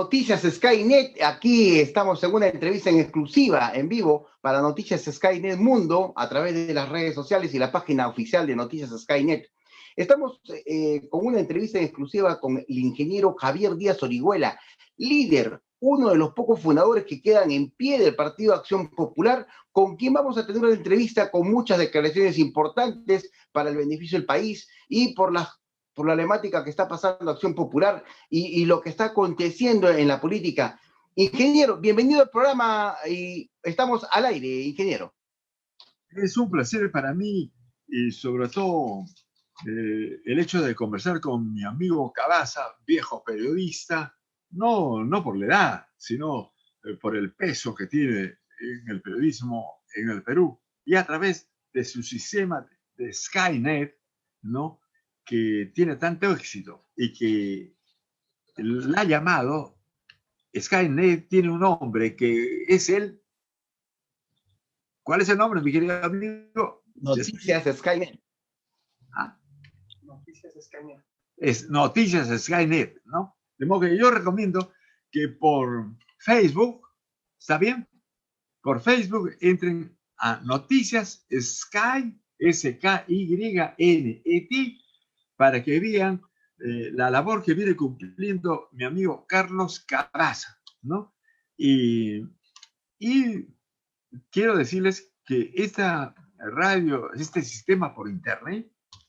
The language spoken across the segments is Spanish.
Noticias Skynet. Aquí estamos en una entrevista en exclusiva, en vivo, para Noticias Skynet Mundo, a través de las redes sociales y la página oficial de Noticias Skynet. Estamos con una entrevista en exclusiva con el ingeniero Javier Díaz Orihuela, líder, uno de los pocos fundadores que quedan en pie del Partido Acción Popular, con quien vamos a tener una entrevista con muchas declaraciones importantes para el beneficio del país y por la problemática que está pasando Acción Popular y lo que está aconteciendo en la política. Ingeniero, bienvenido al programa y estamos al aire, ingeniero. Es un placer para mí y sobre todo el hecho de conversar con mi amigo Cabaza, viejo periodista, no por la edad, sino por el peso que tiene en el periodismo en el Perú y a través de su sistema de Skynet, ¿no? Que tiene tanto éxito y que la ha llamado Skynet, tiene un nombre que es el... ¿Cuál es el nombre, mi querido amigo? Noticias Skynet. Noticias Skynet. Es Noticias Skynet, ¿no? De modo que yo recomiendo que por Facebook, ¿está bien? Por Facebook entren a Noticias Sky, SKYNET, para que vean la labor que viene cumpliendo mi amigo Carlos Cabaza, ¿no? Y quiero decirles que esta radio, este sistema por internet,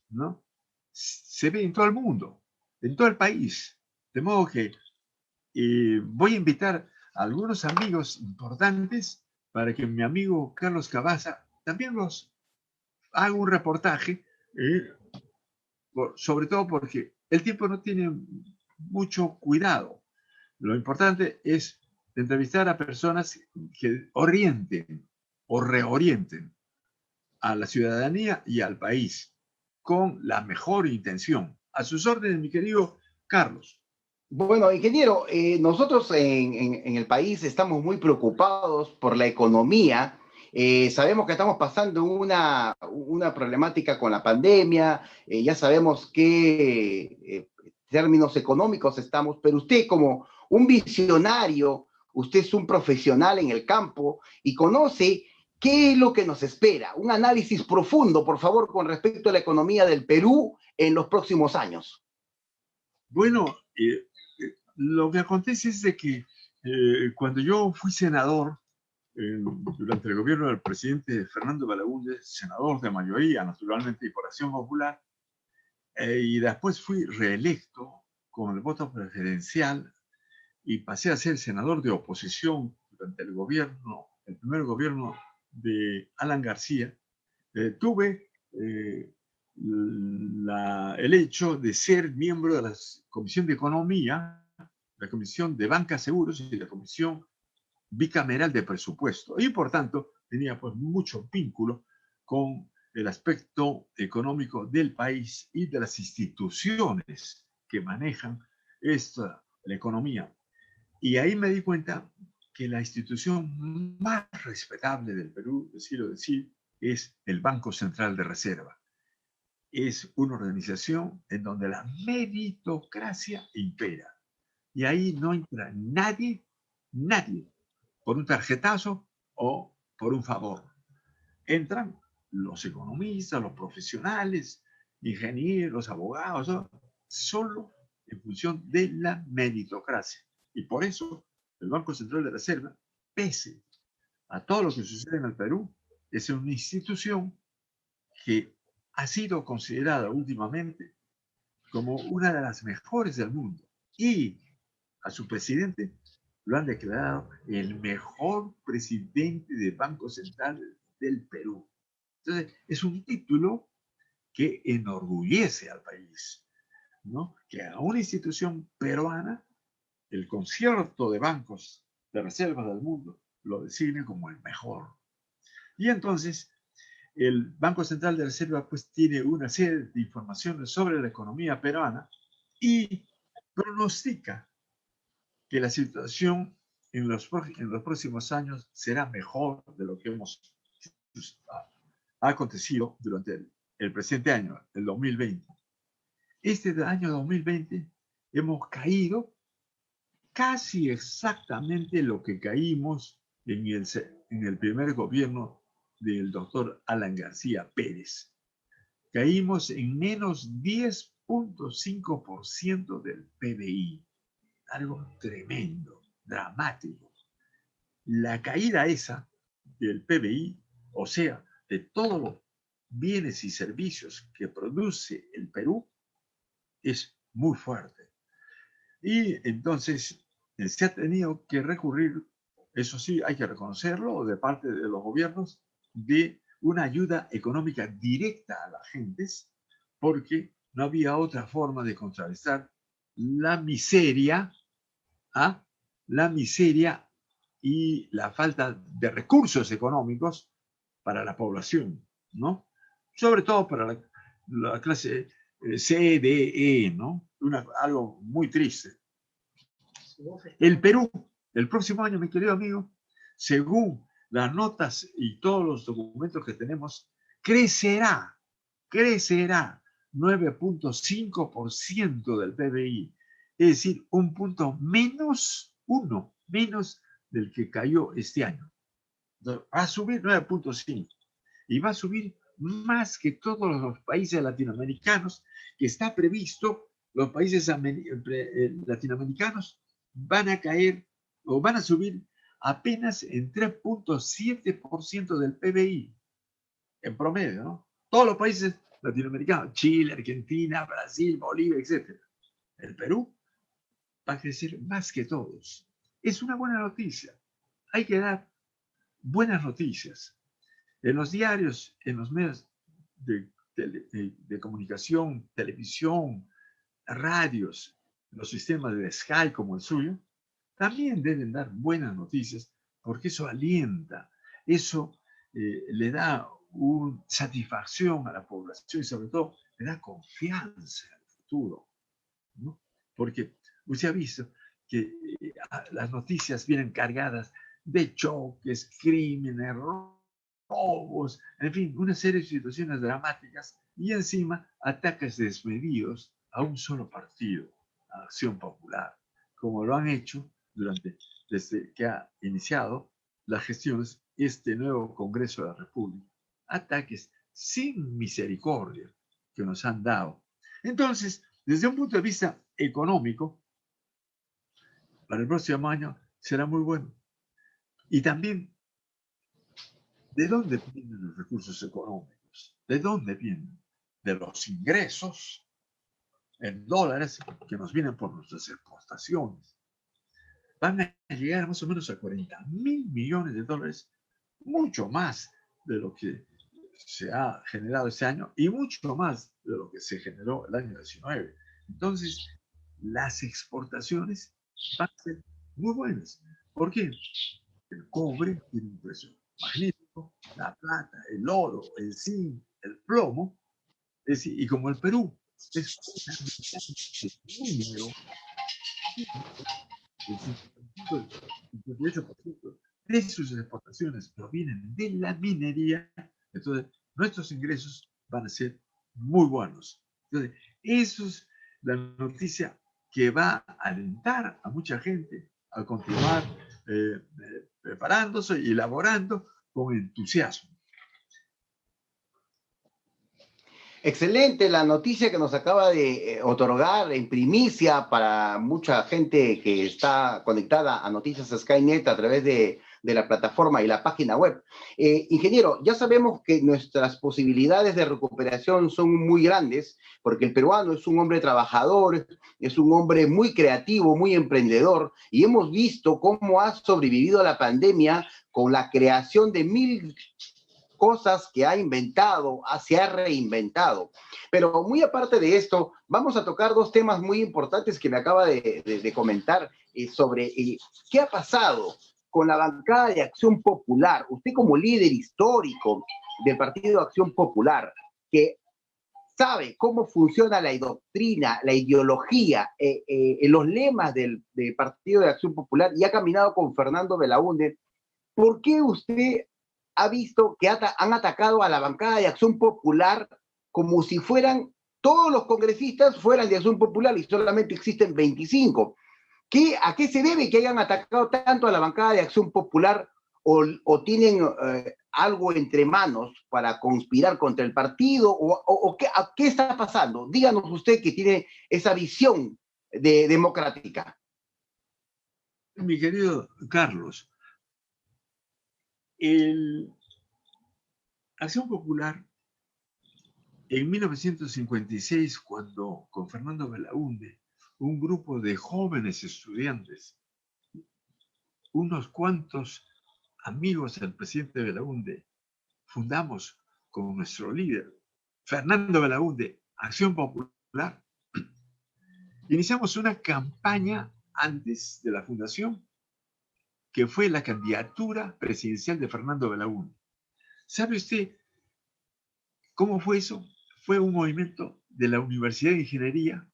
¿no? Se ve en todo el mundo, en todo el país. De modo que voy a invitar a algunos amigos importantes para que mi amigo Carlos Cabaza también los haga un reportaje, sobre todo porque el tiempo no tiene mucho cuidado. Lo importante es entrevistar a personas que orienten o reorienten a la ciudadanía y al país con la mejor intención. A sus órdenes, mi querido Carlos. Bueno, ingeniero, nosotros en el país estamos muy preocupados por la economía. Sabemos que estamos pasando una problemática con la pandemia, ya sabemos qué términos económicos estamos, pero usted como un visionario, usted es un profesional en el campo y conoce qué es lo que nos espera. Un análisis profundo, por favor, con respecto a la economía del Perú en los próximos años. Bueno, lo que acontece es de que cuando yo fui senador, durante el gobierno del presidente Fernando Belaúnde, senador de mayoría, naturalmente, y por Acción Popular, y después fui reelecto con el voto preferencial y pasé a ser senador de oposición durante el gobierno, el primer gobierno de Alan García. Tuve el hecho de ser miembro de la Comisión de Economía, la Comisión de Banca Seguros y la Comisión Bicameral de Presupuesto. Y por tanto tenía pues mucho vínculo con el aspecto económico del país y de las instituciones que manejan la economía. Y ahí me di cuenta que la institución más respetable del Perú, decir, es el Banco Central de Reserva. Es una organización en donde la meritocracia impera. Y ahí no entra nadie, por un tarjetazo o por un favor. Entran los economistas, los profesionales, ingenieros, abogados, ¿no? Solo en función de la meritocracia. Y por eso el Banco Central de Reserva, pese a todo lo que sucede en el Perú, es una institución que ha sido considerada últimamente como una de las mejores del mundo. Y a su presidente lo han declarado el mejor presidente del Banco Central del Perú. Entonces, es un título que enorgullece al país, ¿no? Que a una institución peruana, el concierto de bancos de reserva del mundo, lo designe como el mejor. Y entonces, el Banco Central de Reserva pues tiene una serie de informaciones sobre la economía peruana y pronostica que la situación en los próximos años será mejor de lo que ha acontecido durante el presente año, el 2020. Este año 2020 hemos caído casi exactamente lo que caímos en el primer gobierno del doctor Alan García Pérez. Caímos en menos 10.5% del PBI. Algo tremendo, dramático. La caída esa del PBI, o sea, de todos los bienes y servicios que produce el Perú, es muy fuerte. Y entonces se ha tenido que recurrir, eso sí, hay que reconocerlo, de parte de los gobiernos, de una ayuda económica directa a las gentes, porque no había otra forma de contrarrestar la miseria, ¿ah? La miseria y la falta de recursos económicos para la población, ¿no? Sobre todo para la clase C, D, E, ¿no? Algo muy triste. El Perú, el próximo año, mi querido amigo, según las notas y todos los documentos que tenemos, crecerá 9.5% del PBI, es decir, un punto menos del que cayó este año. Entonces, va a subir 9.5 y va a subir más que todos los países latinoamericanos, que está previsto. Los países latinoamericanos van a caer o van a subir apenas en 3.7% del PBI en promedio, ¿no? Todos los países latinoamericanos, Chile, Argentina, Brasil, Bolivia, etc. El Perú va a crecer más que todos. Es una buena noticia. Hay que dar buenas noticias. En los diarios, en los medios de comunicación, televisión, radios, los sistemas de Sky como el suyo, también deben dar buenas noticias, porque eso alienta, eso le da satisfacción a la población y sobre todo le da confianza al futuro, ¿no? Porque usted ha visto que las noticias vienen cargadas de choques, crímenes, robos, en fin, una serie de situaciones dramáticas y encima ataques desmedidos a un solo partido, a Acción Popular, como lo han hecho desde que ha iniciado las gestiones este nuevo Congreso de la República. Ataques sin misericordia que nos han dado. Entonces, desde un punto de vista económico, para el próximo año será muy bueno. Y también, ¿de dónde vienen los recursos económicos? ¿De dónde vienen? De los ingresos en dólares que nos vienen por nuestras exportaciones. Van a llegar más o menos a 40.000 millones de dólares, mucho más de lo que se ha generado este año y mucho más de lo que se generó el año 19. Entonces, las exportaciones van a ser muy buenas. ¿Por qué? El cobre tiene un precio magnífico, la plata, el oro, el zinc, el plomo, es decir, y como el Perú es un número, el 58% de sus exportaciones provienen de la minería, entonces nuestros ingresos van a ser muy buenos. Entonces, eso es la noticia que va a alentar a mucha gente a continuar preparándose y elaborando con entusiasmo. Excelente la noticia que nos acaba de otorgar en primicia para mucha gente que está conectada a Noticias Skynet a través de la plataforma y la página web. Ingeniero, ya sabemos que nuestras posibilidades de recuperación son muy grandes porque el peruano es un hombre trabajador, es un hombre muy creativo, muy emprendedor y hemos visto cómo ha sobrevivido a la pandemia con la creación de 1000 cosas que ha inventado, se ha reinventado. Pero muy aparte de esto, vamos a tocar dos temas muy importantes que me acaba de comentar sobre qué ha pasado con la bancada de Acción Popular. Usted como líder histórico del Partido de Acción Popular, que sabe cómo funciona la doctrina, la ideología, los lemas del Partido de Acción Popular y ha caminado con Fernando Belaúnde, ¿por qué usted ha visto que han atacado a la bancada de Acción Popular como si fueran todos los congresistas fueran de Acción Popular y solamente existen 25? ¿A qué se debe que hayan atacado tanto a la bancada de Acción Popular o tienen algo entre manos para conspirar contra el partido? ¿Qué está pasando? Díganos usted que tiene esa visión democrática. Mi querido Carlos, el Acción Popular en 1956, cuando con Fernando Belaúnde, un grupo de jóvenes estudiantes, unos cuantos amigos del presidente Belaúnde, fundamos con nuestro líder, Fernando Belaúnde, Acción Popular. Iniciamos una campaña antes de la fundación, que fue la candidatura presidencial de Fernando Belaúnde. ¿Sabe usted cómo fue eso? Fue un movimiento de la Universidad de Ingeniería.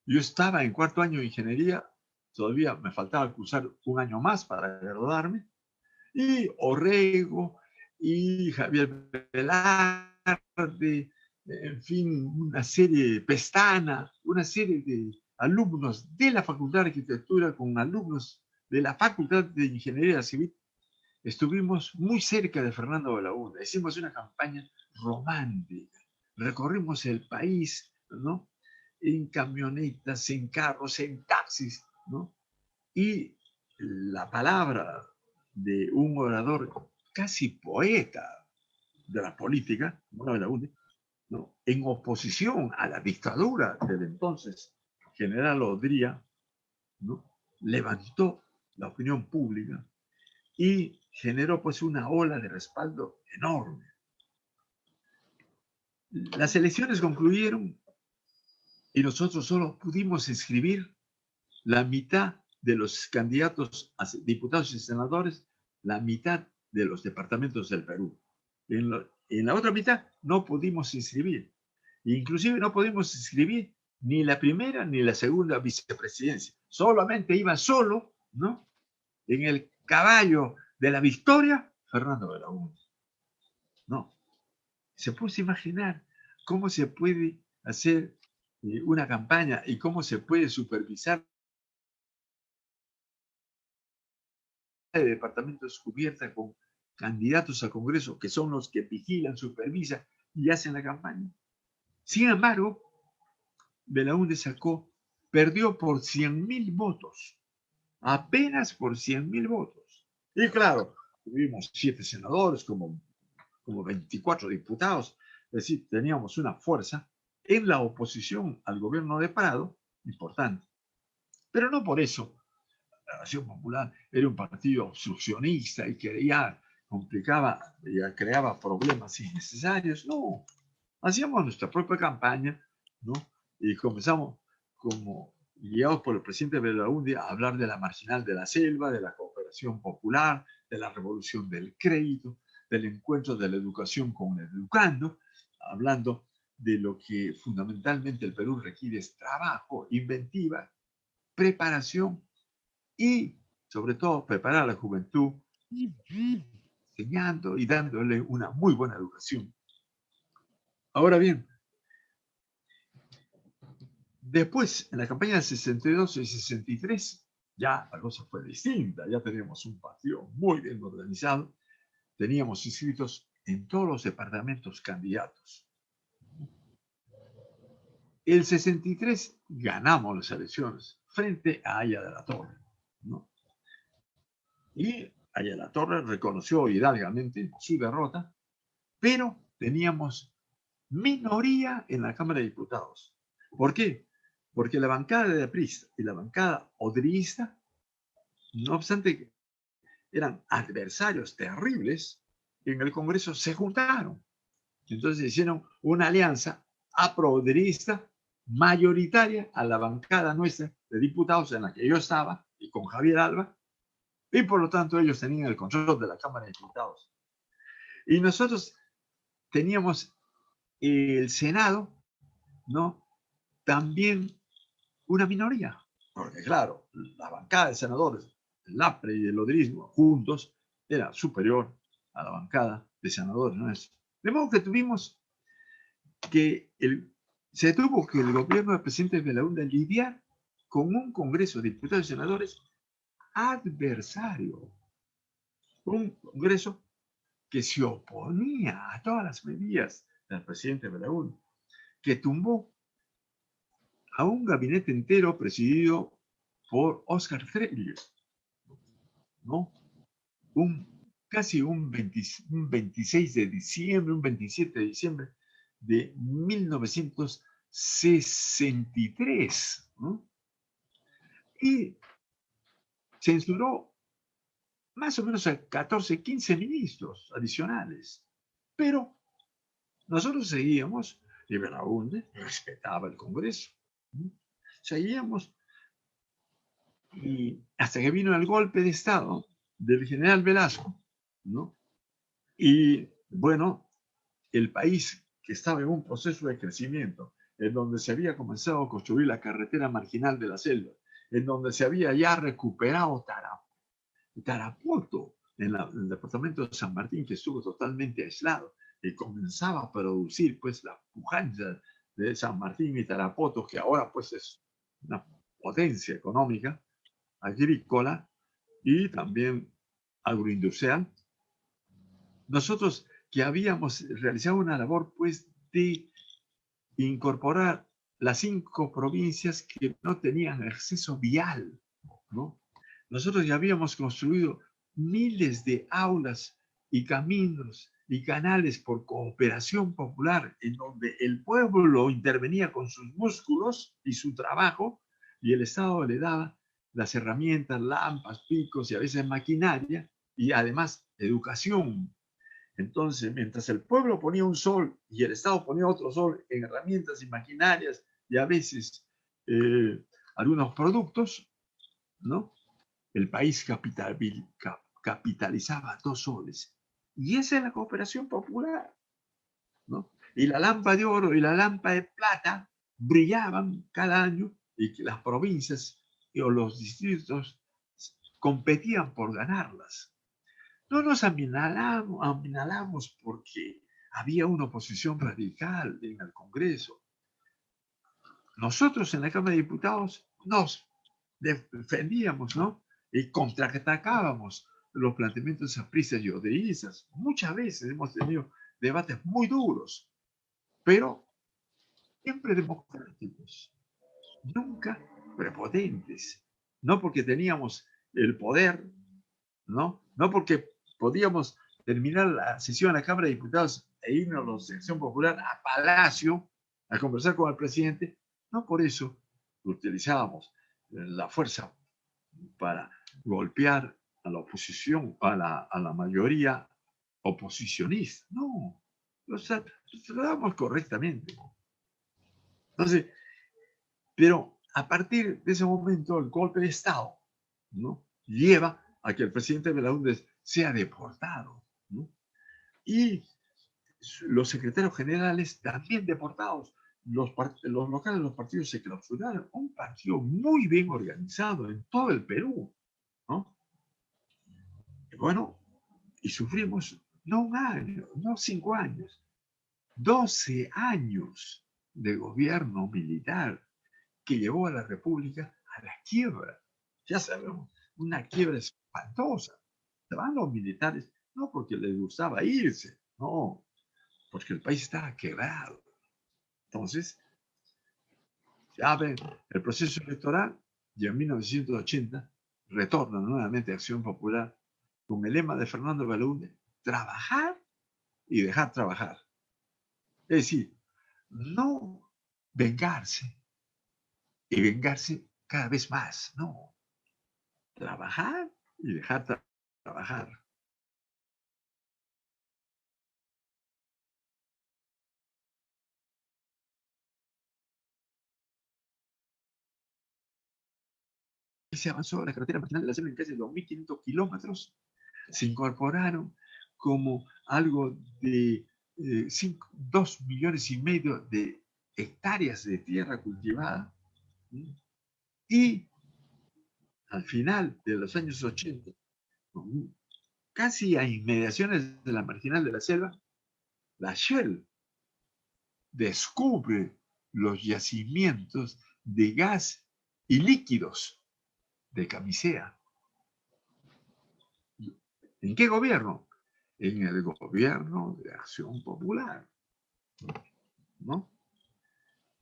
Yo estaba en cuarto año de Ingeniería, todavía me faltaba cursar un año más para graduarme, y Orrego y Javier Velarde, en fin, una serie, Pestana, una serie de alumnos de la Facultad de Arquitectura con alumnos de la Facultad de Ingeniería Civil. Estuvimos muy cerca de Fernando Belaúnde, hicimos una campaña romántica, recorrimos el país, ¿no? En camionetas, en carros, en taxis, ¿no? Y la palabra de un orador casi poeta de la política, Manuel Belaúnde, ¿no? En oposición a la dictadura del entonces general Odría, ¿no? Levantó la opinión pública y generó pues una ola de respaldo enorme. Las elecciones concluyeron y nosotros solo pudimos inscribir la mitad de los candidatos a diputados y senadores, la mitad de los departamentos del Perú. En la otra mitad no pudimos inscribir. Inclusive no pudimos inscribir ni la primera ni la segunda vicepresidencia. Solamente iba solo, ¿no? En el caballo de la victoria, Fernando Belaúnde. No. Se puede imaginar cómo se puede hacer una campaña y cómo se puede supervisar de departamentos cubierta con candidatos al Congreso que son los que vigilan, supervisan y hacen la campaña. Sin embargo, Belaúnde perdió por 100.000 votos, apenas por 100.000 votos. Y claro, tuvimos 7 senadores, como 24 diputados, es decir, teníamos una fuerza en la oposición al gobierno de Prado importante. Pero no por eso la Acción Popular era un partido obstruccionista y que ya complicaba, ya creaba problemas innecesarios. No, hacíamos nuestra propia campaña, ¿no? Y comenzamos, como guiados por el presidente Belaúnde, a hablar de la marginal de la selva, de la cooperación popular, de la revolución del crédito, del encuentro de la educación con el educando, hablando de lo que fundamentalmente el Perú requiere es trabajo, inventiva, preparación y, sobre todo, preparar a la juventud, enseñando y dándole una muy buena educación. Ahora bien, después, en la campaña del 62 y 63, ya la cosa fue distinta, ya teníamos un partido muy bien organizado, teníamos inscritos en todos los departamentos candidatos. El 63 ganamos las elecciones frente a Aya de la Torre, ¿no? Y Aya de la Torre reconoció hidalgamente su derrota, pero teníamos minoría en la Cámara de Diputados. ¿Por qué? Porque la bancada de aprista y la bancada odriista, no obstante que eran adversarios terribles, en el Congreso se juntaron. Entonces hicieron una alianza apro-odrista mayoritaria a la bancada nuestra de diputados en la que yo estaba y con Javier Alba, y por lo tanto ellos tenían el control de la Cámara de Diputados. Y nosotros teníamos el Senado, ¿no? También una minoría, porque claro, la bancada de senadores, el APRE y el odrismo juntos, era superior a la bancada de senadores nuestros. De modo que tuvimos que se tuvo que el gobierno del presidente Belaúnde lidiar con un Congreso de Diputados y Senadores adversario. Un Congreso que se oponía a todas las medidas del presidente Belaúnde, que tumbó a un gabinete entero presidido por Oscar Freire, ¿no? Casi un 26 de diciembre, un 27 de diciembre de 1963, ¿no? Y censuró más o menos a 14, 15 ministros adicionales. Pero nosotros seguíamos, y Belaúnde respetaba el Congreso, ¿no? Seguíamos, y hasta que vino el golpe de Estado del general Velasco, ¿no? Y bueno, el país que estaba en un proceso de crecimiento, en donde se había comenzado a construir la carretera marginal de la selva, en donde se había ya recuperado Tarapoto, en el departamento de San Martín, que estuvo totalmente aislado, y comenzaba a producir pues la pujanza de San Martín y Tarapoto, que ahora pues es una potencia económica, agrícola y también agroindustrial. Nosotros que habíamos realizado una labor pues de incorporar las 5 provincias que no tenían acceso vial, ¿no? Nosotros ya habíamos construido miles de aulas y caminos y canales por cooperación popular, en donde el pueblo intervenía con sus músculos y su trabajo, y el Estado le daba las herramientas, lámparas, picos y a veces maquinaria, y además educación. Entonces, mientras el pueblo ponía un sol y el Estado ponía otro sol en herramientas y maquinarias y a veces algunos productos, ¿no? El país capitalizaba 2 soles. Y esa es la cooperación popular, ¿no? Y la lámpara de oro y la lámpara de plata brillaban cada año y que las provincias o los distritos competían por ganarlas. No nos aminalamos porque había una oposición radical en el Congreso. Nosotros en la Cámara de Diputados nos defendíamos, ¿no? Y contraatacábamos los planteamientos apristas y odeístas. Muchas veces hemos tenido debates muy duros, pero siempre democráticos, nunca prepotentes. No porque teníamos el poder, ¿no? No porque podíamos terminar la sesión de la Cámara de Diputados e irnos a la sección popular a Palacio a conversar con el presidente. No por eso utilizábamos la fuerza para golpear a la oposición, a la mayoría oposicionista. No, los tratábamos correctamente. Entonces, pero a partir de ese momento, el golpe de Estado, ¿no?, lleva a que el presidente Belaúnde sea deportado, ¿no? Y los secretarios generales también deportados. Los locales de los partidos se clausuraron. Un partido muy bien organizado en todo el Perú, ¿no? Y bueno, y sufrimos no 1 año, no 5 años, 12 años de gobierno militar que llevó a la República a la quiebra. Ya sabemos, una quiebra espantosa. Se van los militares no porque les gustaba irse, no, porque el país estaba quebrado. Entonces, ya ven, el proceso electoral y en 1980 retorna nuevamente a Acción Popular con el lema de Fernando Belaúnde: trabajar y dejar trabajar. Es decir, no vengarse y vengarse cada vez más, no. Trabajar y dejar trabajar. Y se avanzó a la carretera marginal de la selva en casi 2.500 kilómetros. Se incorporaron como algo de 2,5 millones de hectáreas de tierra cultivada. Y al final de los años 80, casi a inmediaciones de la marginal de la selva, la Shell descubre los yacimientos de gas y líquidos de camisea. ¿En qué gobierno? En el gobierno de Acción Popular, ¿no?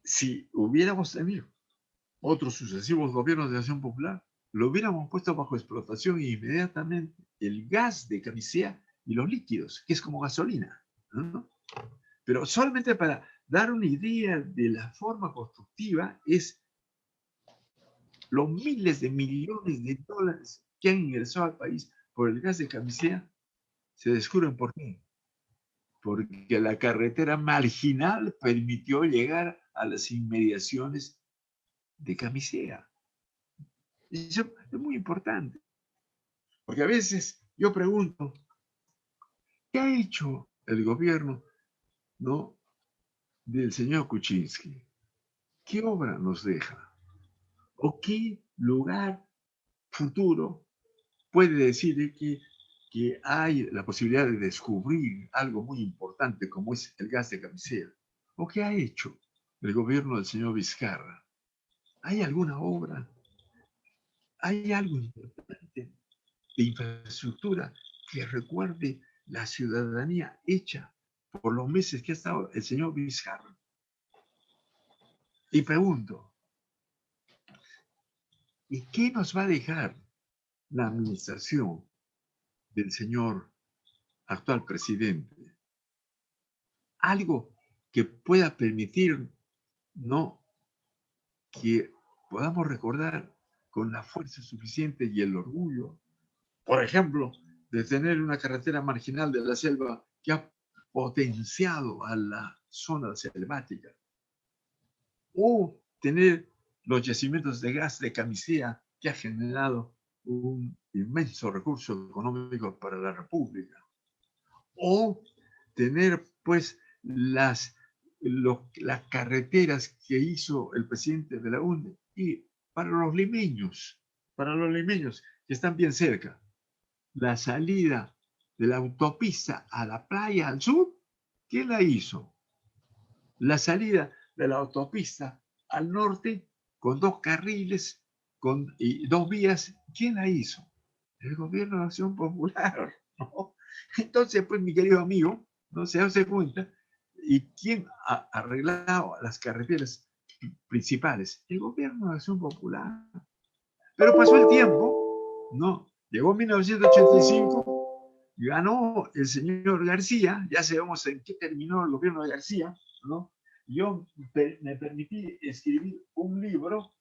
Si hubiéramos tenido otros sucesivos gobiernos de Acción Popular, lo hubiéramos puesto bajo explotación inmediatamente el gas de camisea y los líquidos, que es como gasolina, ¿no? Pero solamente para dar una idea de la forma constructiva es los miles de millones de dólares que han ingresado al país por el gas de camisea, se descubren por qué. Porque la carretera marginal permitió llegar a las inmediaciones de camisea. Eso es muy importante. Porque a veces yo pregunto, ¿qué ha hecho el gobierno, ¿no?, del señor Kuczynski? ¿Qué obra nos deja? ¿O qué lugar futuro puede decir que hay la posibilidad de descubrir algo muy importante como es el gas de camisea? ¿O qué ha hecho el gobierno del señor Vizcarra? ¿Hay alguna obra? ¿Hay algo importante de infraestructura que recuerde la ciudadanía hecha por los meses que ha estado el señor Vizcarra? Y pregunto, ¿y qué nos va a dejar la administración del señor actual presidente? Algo que pueda permitir, ¿no?, que podamos recordar con la fuerza suficiente y el orgullo, por ejemplo, de tener una carretera marginal de la selva que ha potenciado a la zona selvática, o tener los yacimientos de gas de camisea que ha generado un inmenso recurso económico para la República, o tener pues las carreteras que hizo el presidente de la UNE y para los limeños que están bien cerca, la salida de la autopista a la playa al sur, ¿quién la hizo? La salida de la autopista al norte con 2 carriles y 2 vías, ¿quién la hizo? El gobierno de Acción Popular, ¿no? Entonces, pues, mi querido amigo, no se hace cuenta, ¿y quién ha arreglado las carreteras principales? El gobierno de Acción Popular. Pero pasó el tiempo, ¿no? Llegó 1985, ganó el señor García, ya sabemos en qué terminó el gobierno de García, ¿no? Yo me permití escribir un libro,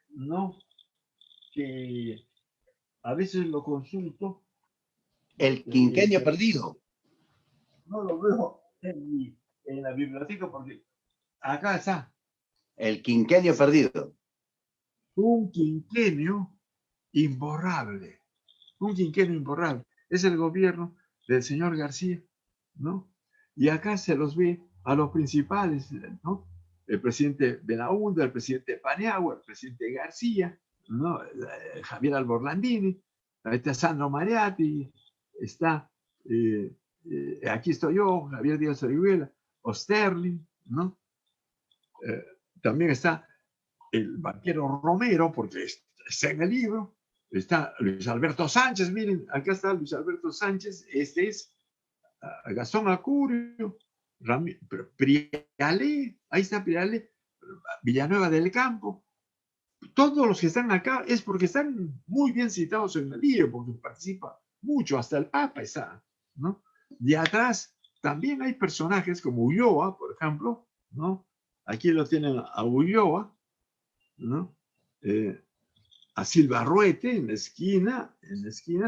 ¿no?, que a veces lo consulto. El quinquenio perdido. No lo veo en la biblioteca porque acá está. El quinquenio perdido. Un quinquenio imborrable. Un quinquenio imborrable. Es el gobierno del señor García, ¿no? Y acá se los ve a los principales, ¿no? El presidente Belaúnde, el presidente Paniagua, el presidente García, ¿no?, Javier Alborlandini, ahí está Sandro Mariatti, está, aquí estoy yo, Javier Díaz Orihuela, Osterling, ¿no? También está el banquero Romero, porque está en el libro, está Luis Alberto Sánchez, miren, acá está Luis Alberto Sánchez, este es Gastón Acurio, Priale, ahí está Priale, Villanueva del Campo. Todos los que están acá es porque están muy bien citados en el libro, porque participa mucho, hasta el Papa está, ¿no? Y atrás también hay personajes como Ulloa, por ejemplo, ¿no? Aquí lo tienen a Ulloa, ¿no? A Silva Ruete en la esquina,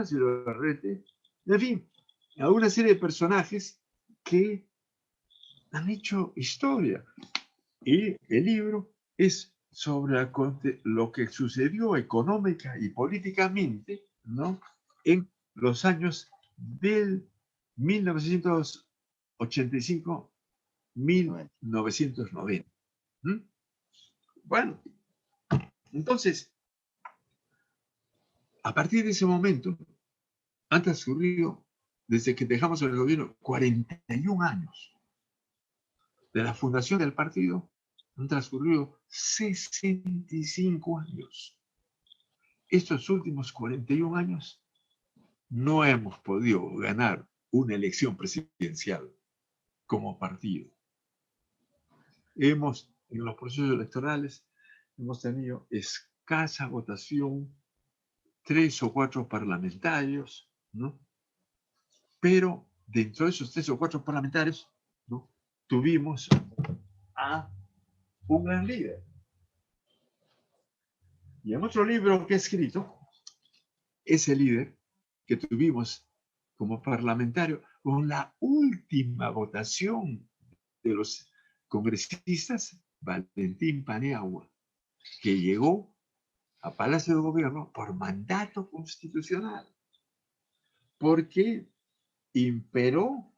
Silva Ruete, en fin, a una serie de personajes que han hecho historia. Y el libro es sobre lo que sucedió económica y políticamente, ¿no?, en los años del 1985-1990. Bueno, entonces, a partir de ese momento, han transcurrido, desde que dejamos el gobierno, 41 años de la fundación del partido, Han transcurrido 65 años. Estos últimos 41 años no hemos podido ganar una elección presidencial como partido. En los procesos electorales, hemos tenido escasa votación, 3 o 4 parlamentarios, ¿no? Pero dentro de esos 3 o 4 parlamentarios, ¿no?, tuvimos a un gran líder. Y en otro libro que he escrito, ese líder que tuvimos como parlamentario, con la última votación de los congresistas, Valentín Paniagua, que llegó a Palacio de Gobierno por mandato constitucional, porque imperó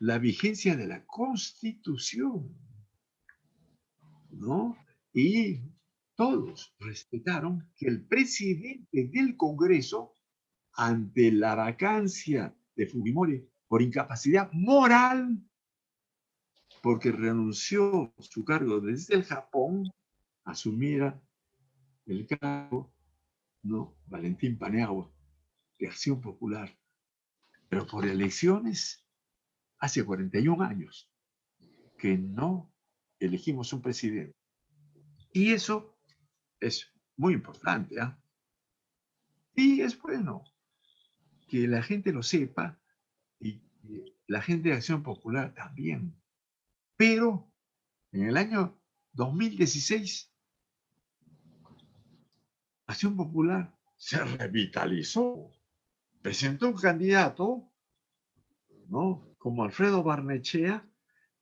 la vigencia de la Constitución, ¿no? Y todos respetaron que el presidente del Congreso, ante la vacancia de Fujimori por incapacidad moral, porque renunció a su cargo desde el Japón, asumiera el cargo, ¿no?, Valentín Paniagua, de Acción Popular, pero por elecciones hace 41 años que no elegimos un presidente. Y eso es muy importante, ¿eh? Y es bueno que la gente lo sepa y que la gente de Acción Popular también. Pero en el año 2016, Acción Popular se revitalizó. Presentó un candidato, ¿no?, como Alfredo Barnechea,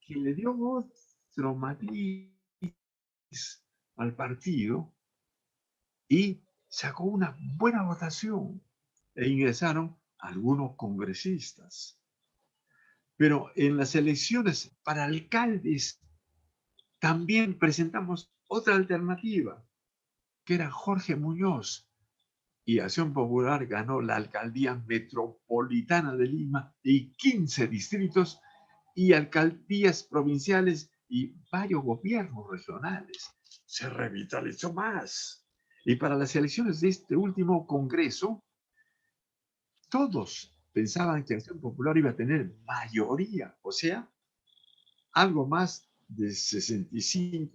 que le dio otro matiz al partido y sacó una buena votación e ingresaron algunos congresistas. Pero en las elecciones para alcaldes también presentamos otra alternativa, que era Jorge Muñoz, y Acción Popular ganó la alcaldía metropolitana de Lima y 15 distritos y alcaldías provinciales y varios gobiernos regionales. Se revitalizó más. Y para las elecciones de este último congreso, todos pensaban que Acción Popular iba a tener mayoría, o sea, algo más de 65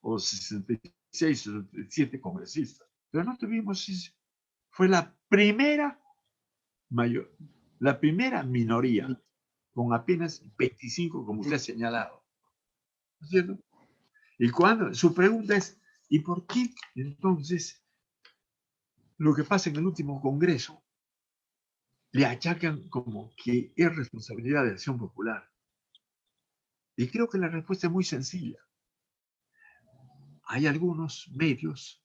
o 66 o 67 congresistas. Pero no tuvimos eso. Fue la primera minoría, con apenas 25, como usted ha señalado. ¿No es cierto? Y cuando su pregunta es, ¿y por qué entonces lo que pasa en el último congreso le achacan como que es responsabilidad de Acción Popular? Y creo que la respuesta es muy sencilla. Hay algunos medios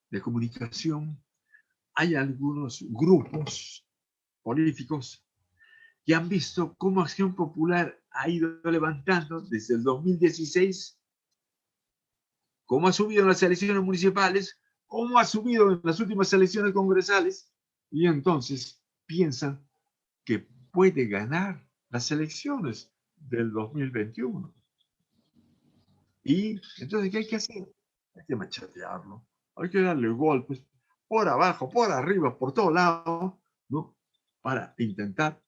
de comunicación, hay algunos grupos políticos que han visto cómo Acción Popular ha ido levantando desde el 2016, cómo ha subido en las elecciones municipales, cómo ha subido en las últimas elecciones congresales, y entonces piensan que puede ganar las elecciones del 2021. Y entonces, ¿qué hay que hacer? Hay que machatearlo, hay que darle golpes por abajo, por arriba, por todos lados, ¿no?, para intentar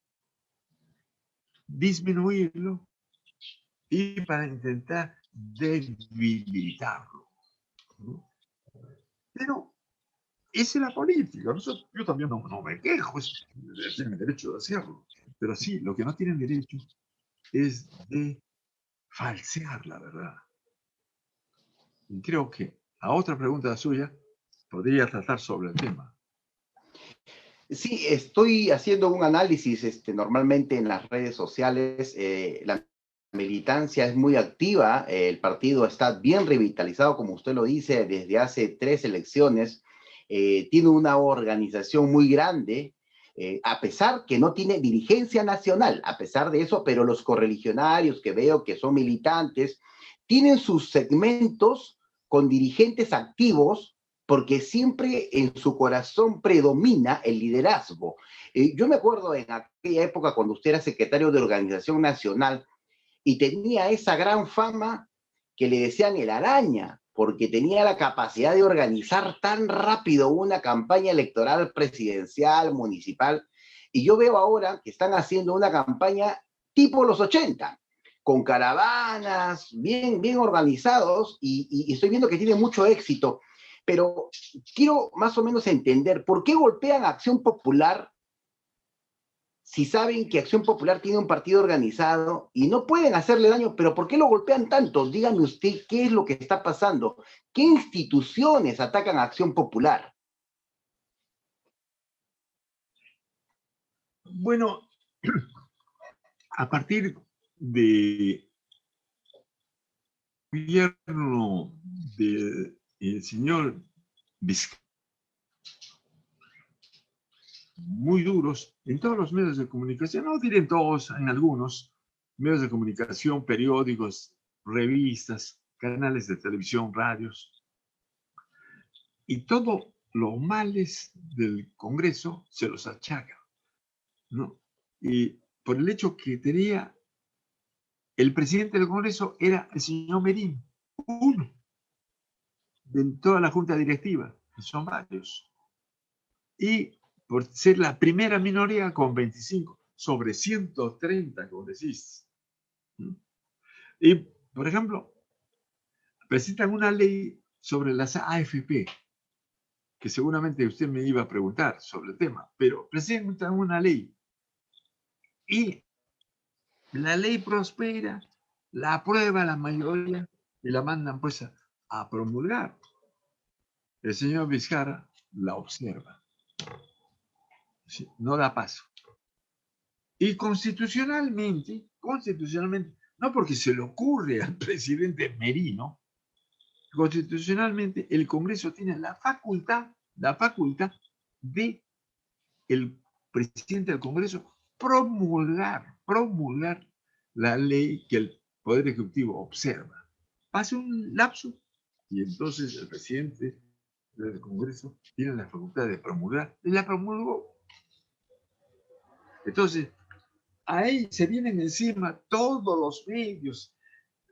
disminuirlo y para intentar debilitarlo, ¿no? Pero esa es la política. Yo también no me quejo, tienen derecho de hacerlo. Pero sí, lo que no tienen derecho es de falsear la verdad. Y creo que a otra pregunta suya podría tratar sobre el tema. Sí, estoy haciendo un análisis normalmente en las redes sociales. La militancia es muy activa, el partido está bien revitalizado, como usted lo dice, desde hace 3 elecciones. Tiene una organización muy grande, a pesar que no tiene dirigencia nacional, a pesar de eso, pero los correligionarios que veo que son militantes, tienen sus segmentos con dirigentes activos, porque siempre en su corazón predomina el liderazgo. Yo me acuerdo en aquella época cuando usted era secretario de organización nacional y tenía esa gran fama que le decían el araña, porque tenía la capacidad de organizar tan rápido una campaña electoral presidencial, municipal. Y yo veo ahora que están haciendo una campaña tipo los 80, con caravanas, bien organizados, y estoy viendo que tiene mucho éxito. Pero quiero más o menos entender por qué golpean a Acción Popular si saben que Acción Popular tiene un partido organizado y no pueden hacerle daño, pero ¿por qué lo golpean tanto? Dígame usted qué es lo que está pasando. ¿Qué instituciones atacan a Acción Popular? Bueno, a partir de gobierno del señor Vizcarra, muy duros en todos los medios de comunicación, no diré en todos, en algunos medios de comunicación, periódicos, revistas, canales de televisión, radios, y todos los males del Congreso se los achaca, ¿no? Y por el hecho que tenía el presidente del Congreso era el señor Merín, uno de toda la junta directiva, que son varios, y por ser la primera minoría con 25 sobre 130 congresistas. Y, por ejemplo, presentan una ley sobre las AFP, que seguramente usted me iba a preguntar sobre el tema, pero presentan una ley y la ley prospera, la aprueba la mayoría y la mandan pues a promulgar. El señor Vizcarra la observa, ¿sí? No da paso. Y constitucionalmente, no porque se le ocurre al presidente Merino, constitucionalmente el Congreso tiene la facultad de el presidente del Congreso promulgar la ley que el Poder Ejecutivo observa. Pasa un lapso y entonces el presidente del Congreso tiene la facultad de promulgar y la promulgó. Entonces, ahí se vienen encima todos los medios.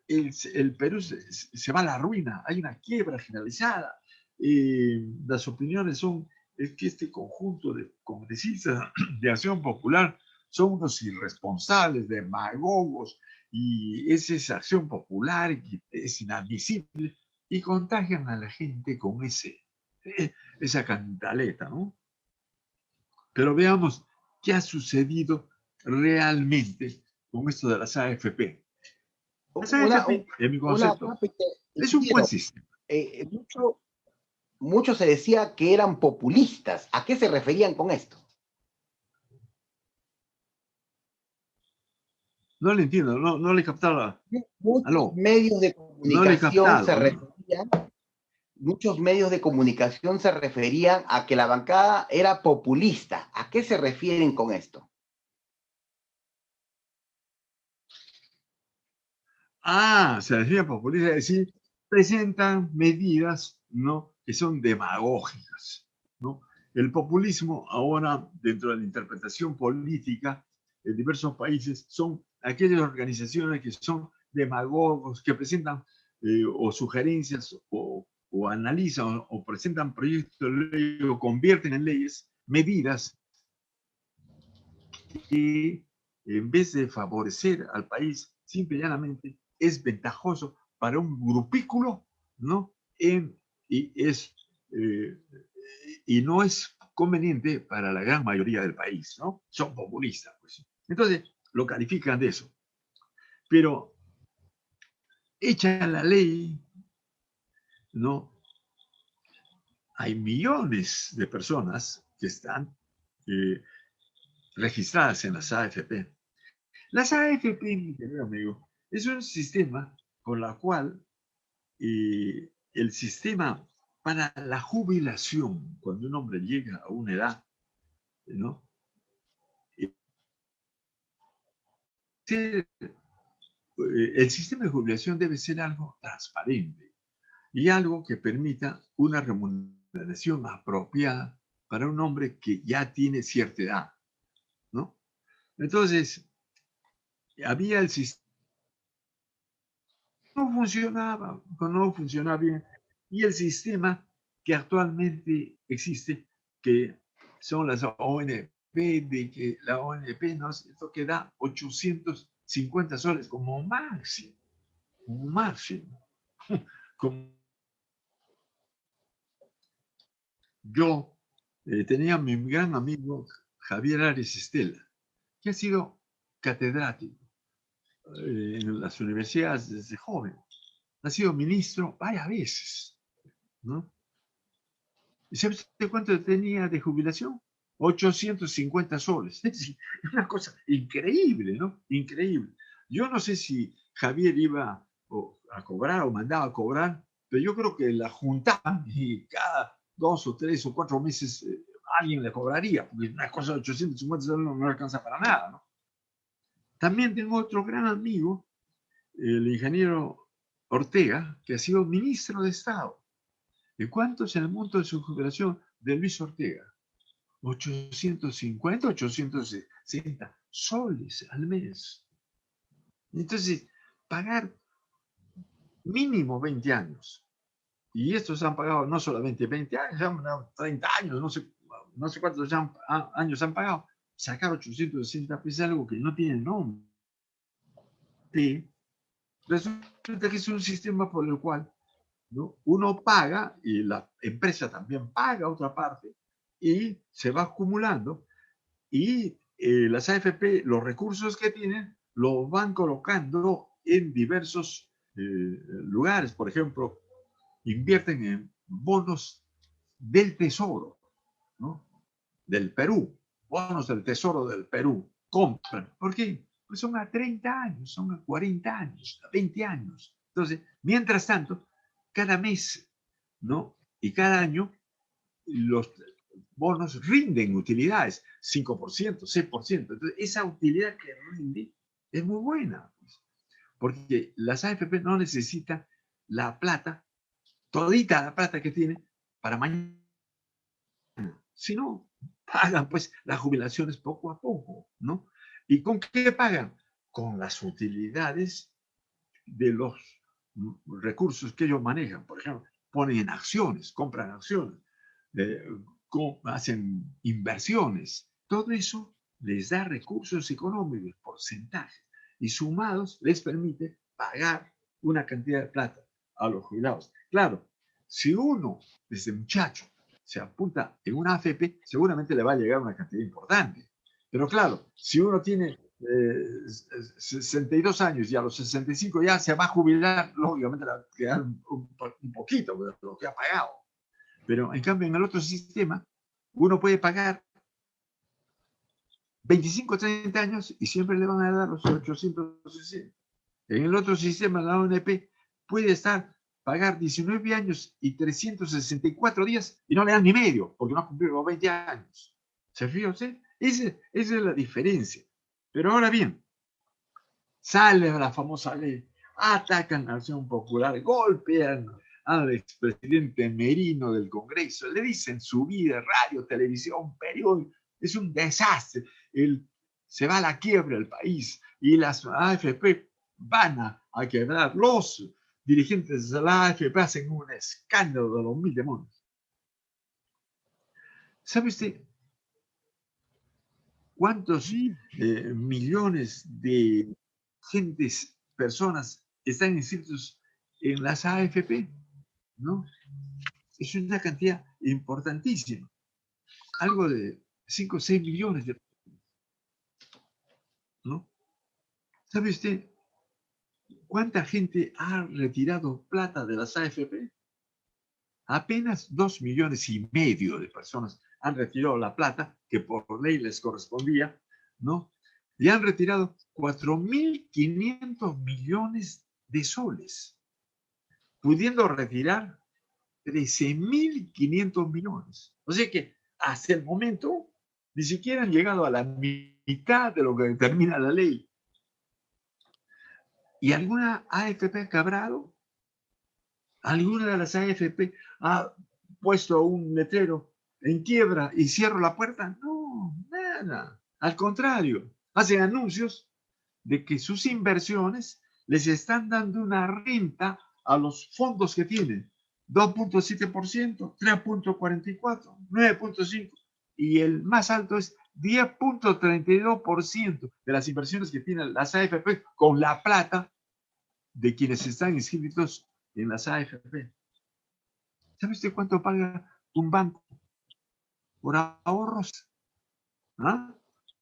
El Perú se va a la ruina, hay una quiebra generalizada. Las opiniones son es que este conjunto de congresistas de Acción Popular son unos irresponsables, demagogos, y esa Acción Popular que es inadmisible, y contagian a la gente con esa cantaleta, ¿no? Pero veamos qué ha sucedido realmente con esto de las AFP. Las AFP, en mi concepto, es un buen sistema. Mucho se decía que eran populistas. ¿A qué se referían con esto? No le entiendo, no le captaba. Muchos medios de comunicación se referían, muchos medios de comunicación se referían a que la bancada era populista. ¿A qué se refieren con esto? Se refiere a populista, es decir, presentan medidas, ¿no?, que son demagógicas, ¿no? El populismo ahora, dentro de la interpretación política en diversos países, son aquellas organizaciones que son demagogos, que presentan o sugerencias o analizan o presentan proyectos de ley o convierten en leyes medidas que en vez de favorecer al país, simple y llanamente es ventajoso para un grupículo, ¿no? Y no es conveniente para la gran mayoría del país, ¿no? Son populistas, pues. Entonces, lo califican de eso. Pero, hecha la ley, ¿no? Hay millones de personas que están registradas en las AFP. Las AFP, mi querido amigo, es un sistema por el cual el sistema para la jubilación, cuando un hombre llega a una edad, ¿no? El sistema de jubilación debe ser algo transparente y algo que permita una remuneración apropiada para un hombre que ya tiene cierta edad, ¿no? Entonces, había el sistema no funcionaba bien. Y el sistema que actualmente existe, que son las ONP, de que la ONP nos esto que da 850 soles como máximo, como máximo. Como yo tenía a mi gran amigo Javier Ares Estela, que ha sido catedrático en las universidades desde joven. Ha sido ministro varias veces, ¿no? ¿Y sabe usted cuánto tenía de jubilación? 850 soles. Es una cosa increíble, ¿no? Increíble. Yo no sé si Javier iba a cobrar o mandaba a cobrar, pero yo creo que la juntaban y cada 2 o 3 o 4 meses alguien le cobraría, porque una cosa de 850 soles no alcanza para nada, ¿no? También tengo otro gran amigo, el ingeniero Ortega, que ha sido ministro de Estado. ¿Y cuánto es el monto de su jubilación de Luis Ortega? 850, 860 soles al mes. Entonces, pagar mínimo 20 años. Y estos han pagado no solamente 20 años, han pagado 30 años, no sé cuántos años han pagado. Sacar 860 es algo que no tiene nombre. Resulta que es un sistema por el cual, ¿no?, uno paga y la empresa también paga otra parte y se va acumulando y las AFP, los recursos que tienen, los van colocando en diversos lugares. Por ejemplo, invierten en bonos del Tesoro, ¿no?, del Perú, bonos del Tesoro del Perú, compran. ¿Por qué? Pues son a 30 años, son a 40 años, a 20 años. Entonces, mientras tanto, cada mes, ¿no?, y cada año, los bonos rinden utilidades, 5%, 6%. Entonces, esa utilidad que rinde es muy buena, porque las AFP no necesitan la plata, todita la plata que tienen para mañana, sino pagan pues las jubilaciones poco a poco, ¿no? ¿Y con qué pagan? Con las utilidades de los recursos que ellos manejan. Por ejemplo, ponen en acciones, compran acciones, eh, hacen inversiones. Todo eso les da recursos económicos, porcentajes, y sumados les permite pagar una cantidad de plata a los jubilados. Claro, si uno desde muchacho se apunta en una AFP, seguramente le va a llegar una cantidad importante. Pero claro, si uno tiene 62 años y a los 65 ya se va a jubilar, lógicamente le va a quedar un poquito de lo que ha pagado. Pero en cambio en el otro sistema uno puede pagar 25 o 30 años y siempre le van a dar los 860. En el otro sistema, la ONP puede pagar 19 años y 364 días y no le dan ni medio, porque no ha cumplido los 20 años. ¿Se fija usted? Esa es la diferencia. Pero ahora bien, sale la famosa ley, atacan a la Acción Popular, golpean al expresidente Merino del Congreso, le dicen su vida, radio, televisión, periódico, es un desastre, se va a la quiebra el país y las AFP van a quebrar, los dirigentes de la AFP hacen un escándalo de los mil demonios. ¿Sabe usted cuántos millones de personas están inscritos en las AFP? ¿No? Es una cantidad importantísima. Algo de 5 o 6 millones de personas, ¿no? ¿Sabe usted cuánta gente ha retirado plata de las AFP? Apenas 2,5 millones de personas han retirado la plata que por ley les correspondía, ¿no? Y han retirado 4.500 millones de soles, pudiendo retirar 13.500 millones. O sea que hasta el momento ni siquiera han llegado a la mitad de lo que determina la ley. ¿Y alguna AFP ha quebrado? ¿Alguna de las AFP ha puesto un letrero en quiebra y cierro la puerta? No, nada. Al contrario, hacen anuncios de que sus inversiones les están dando una renta a los fondos que tienen. 2.7%, 3.44%, 9.5%, y el más alto es 10.32% de las inversiones que tienen las AFP con la plata de quienes están inscritos en las AFP. ¿Sabe usted cuánto paga un banco por ahorros? ¿Ah?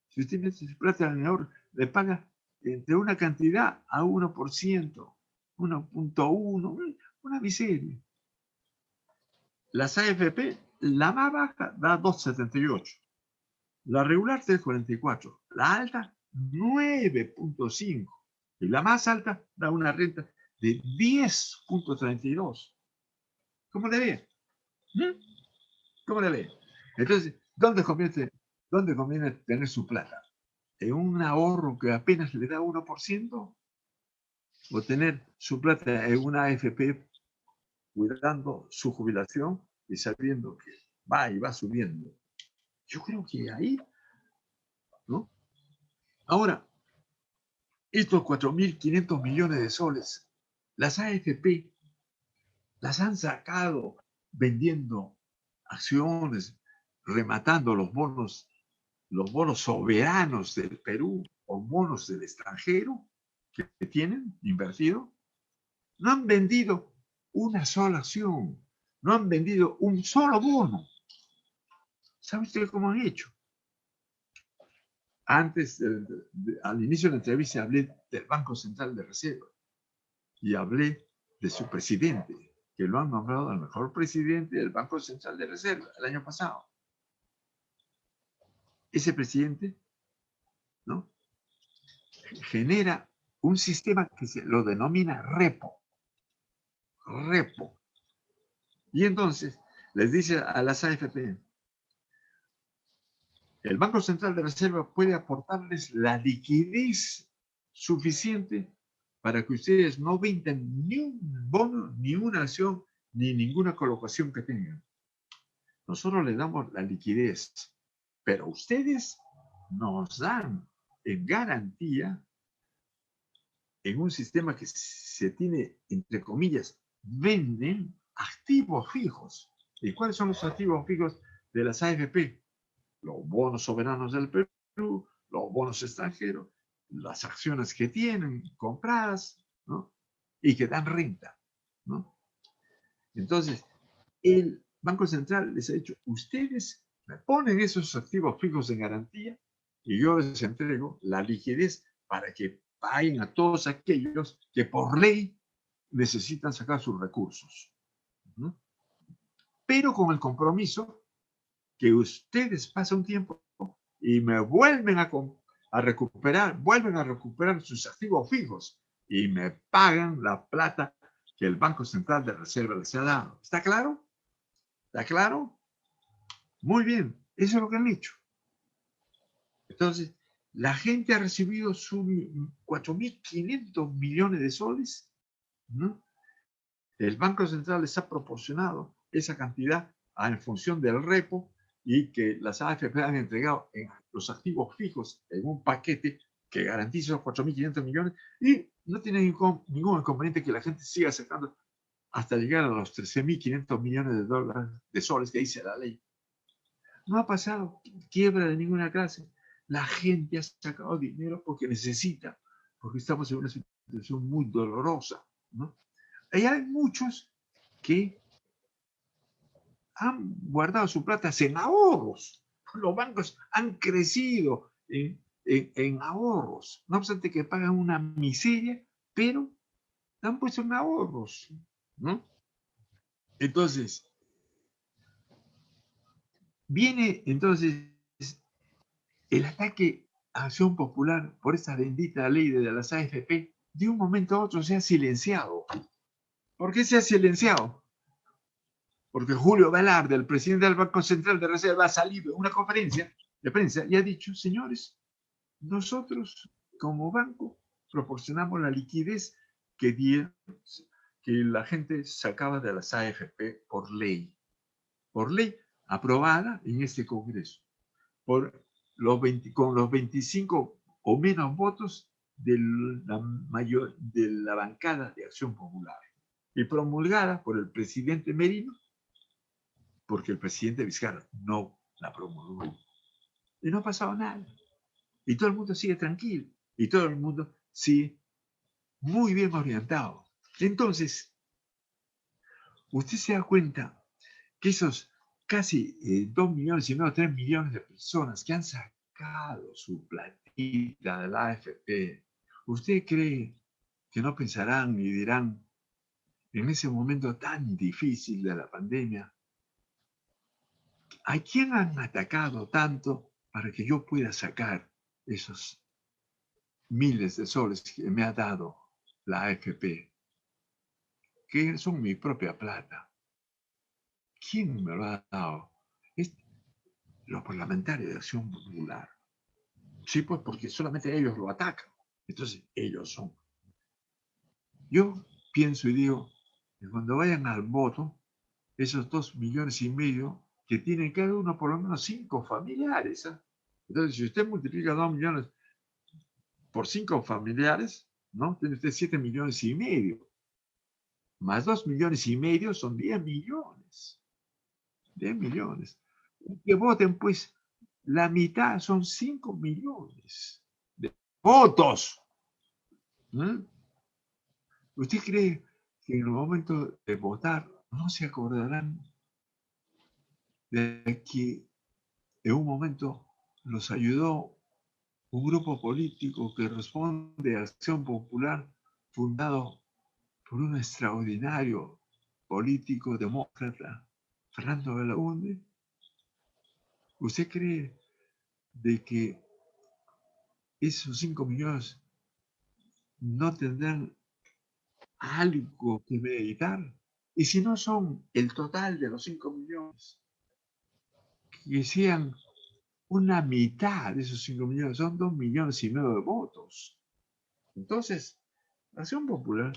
Si usted mete su plata en el ahorro, le paga entre una cantidad a 1%, 1.1%, una miseria. Las AFP, la más baja da 2.78, la regular 3.44, la alta 9.5 y la más alta da una renta de 10.32. ¿Cómo le ve? ¿Cómo le ve? Entonces, ¿dónde conviene tener su plata? ¿En un ahorro que apenas le da 1%? ¿O tener su plata en una AFP cuidando su jubilación y sabiendo que va y va subiendo? Yo creo que ahí, ¿no? Ahora, estos 4.500 millones de soles, las AFP las han sacado vendiendo acciones, rematando los bonos soberanos del Perú o bonos del extranjero que tienen invertido. No han vendido una sola acción, no han vendido un solo bono. ¿Sabe usted cómo han hecho? Antes, al inicio de la entrevista, hablé del Banco Central de Reserva y hablé de su presidente, que lo han nombrado el mejor presidente del Banco Central de Reserva el año pasado. Ese presidente, ¿no?, genera un sistema que se lo denomina repo. Y entonces les dice a las AFP, el Banco Central de Reserva puede aportarles la liquidez suficiente para que ustedes no vendan ni un bono, ni una acción, ni ninguna colocación que tengan. Nosotros les damos la liquidez, pero ustedes nos dan en garantía, en un sistema que se tiene, entre comillas, venden activos fijos. ¿Y cuáles son los activos fijos de las AFP? Los bonos soberanos del Perú, los bonos extranjeros, las acciones que tienen compradas, ¿no?, y que dan renta, ¿no? Entonces, el Banco Central les ha dicho, ustedes me ponen esos activos fijos en garantía y yo les entrego la liquidez para que paguen a todos aquellos que por ley necesitan sacar sus recursos, ¿no?, pero con el compromiso que ustedes pasan un tiempo y me vuelven vuelven a recuperar sus activos fijos y me pagan la plata que el Banco Central de Reserva les ha dado. ¿Está claro? ¿Está claro? Muy bien, eso es lo que han hecho. Entonces, la gente ha recibido sus 4.500 millones de soles, ¿no? El Banco Central les ha proporcionado esa cantidad en función del repo y que las AFP han entregado en los activos fijos en un paquete que garantiza los 4.500 millones y no tiene ningún inconveniente que la gente siga sacando hasta llegar a los 13.500 millones de dólares, de soles que dice la ley. No ha pasado quiebra de ninguna clase. La gente ha sacado dinero porque necesita, porque estamos en una situación muy dolorosa, ¿no? Y hay muchos que han guardado su plata en ahorros. Los bancos han crecido en ahorros, no obstante que pagan una miseria, pero han puesto en ahorros, ¿no? Entonces, viene entonces el ataque a Acción Popular por esa bendita ley de las AFP, de un momento a otro se ha silenciado. ¿Por qué se ha silenciado? Porque Julio Velarde, el presidente del Banco Central de Reserva, ha salido en una conferencia de prensa y ha dicho, señores, nosotros como banco proporcionamos la liquidez que la gente sacaba de las AFP por ley aprobada en este Congreso, con los 25 o menos votos de la bancada de Acción Popular y promulgada por el presidente Merino, porque el presidente Vizcarra no la promulgó. Y no ha pasado nada. Y todo el mundo sigue tranquilo. Y todo el mundo sigue muy bien orientado. Entonces, usted se da cuenta que esos casi 2 millones y medio, 3 millones de personas que han sacado su platita de la AFP, ¿usted cree que no pensarán y dirán en ese momento tan difícil de la pandemia, ¿a quién han atacado tanto para que yo pueda sacar esos miles de soles que me ha dado la AFP, que son mi propia plata? ¿Quién me lo ha dado? Es los parlamentarios de Acción Popular. Sí, pues porque solamente ellos lo atacan. Entonces, ellos son. Yo pienso y digo que cuando vayan al voto, esos 2 millones y medio, que tienen cada uno por lo menos 5 familiares. ¿Eh? Entonces, si usted multiplica 2 millones por 5 familiares, ¿no? Tiene usted 7 millones y medio. Más 2 millones y medio son 10 millones. 10 millones. Que voten, pues, la mitad son 5 millones de votos. ¿Mm? ¿Usted cree que en el momento de votar no se acordarán de que en un momento los ayudó un grupo político que responde a Acción Popular, fundado por un extraordinario político demócrata, Fernando Belaúnde? ¿Usted cree de que esos 5 millones no tendrán algo que meditar? Y si no son el total de los 5 millones, que sean una mitad de esos 5 millones, son 2 millones y medio de votos. Entonces, la Acción Popular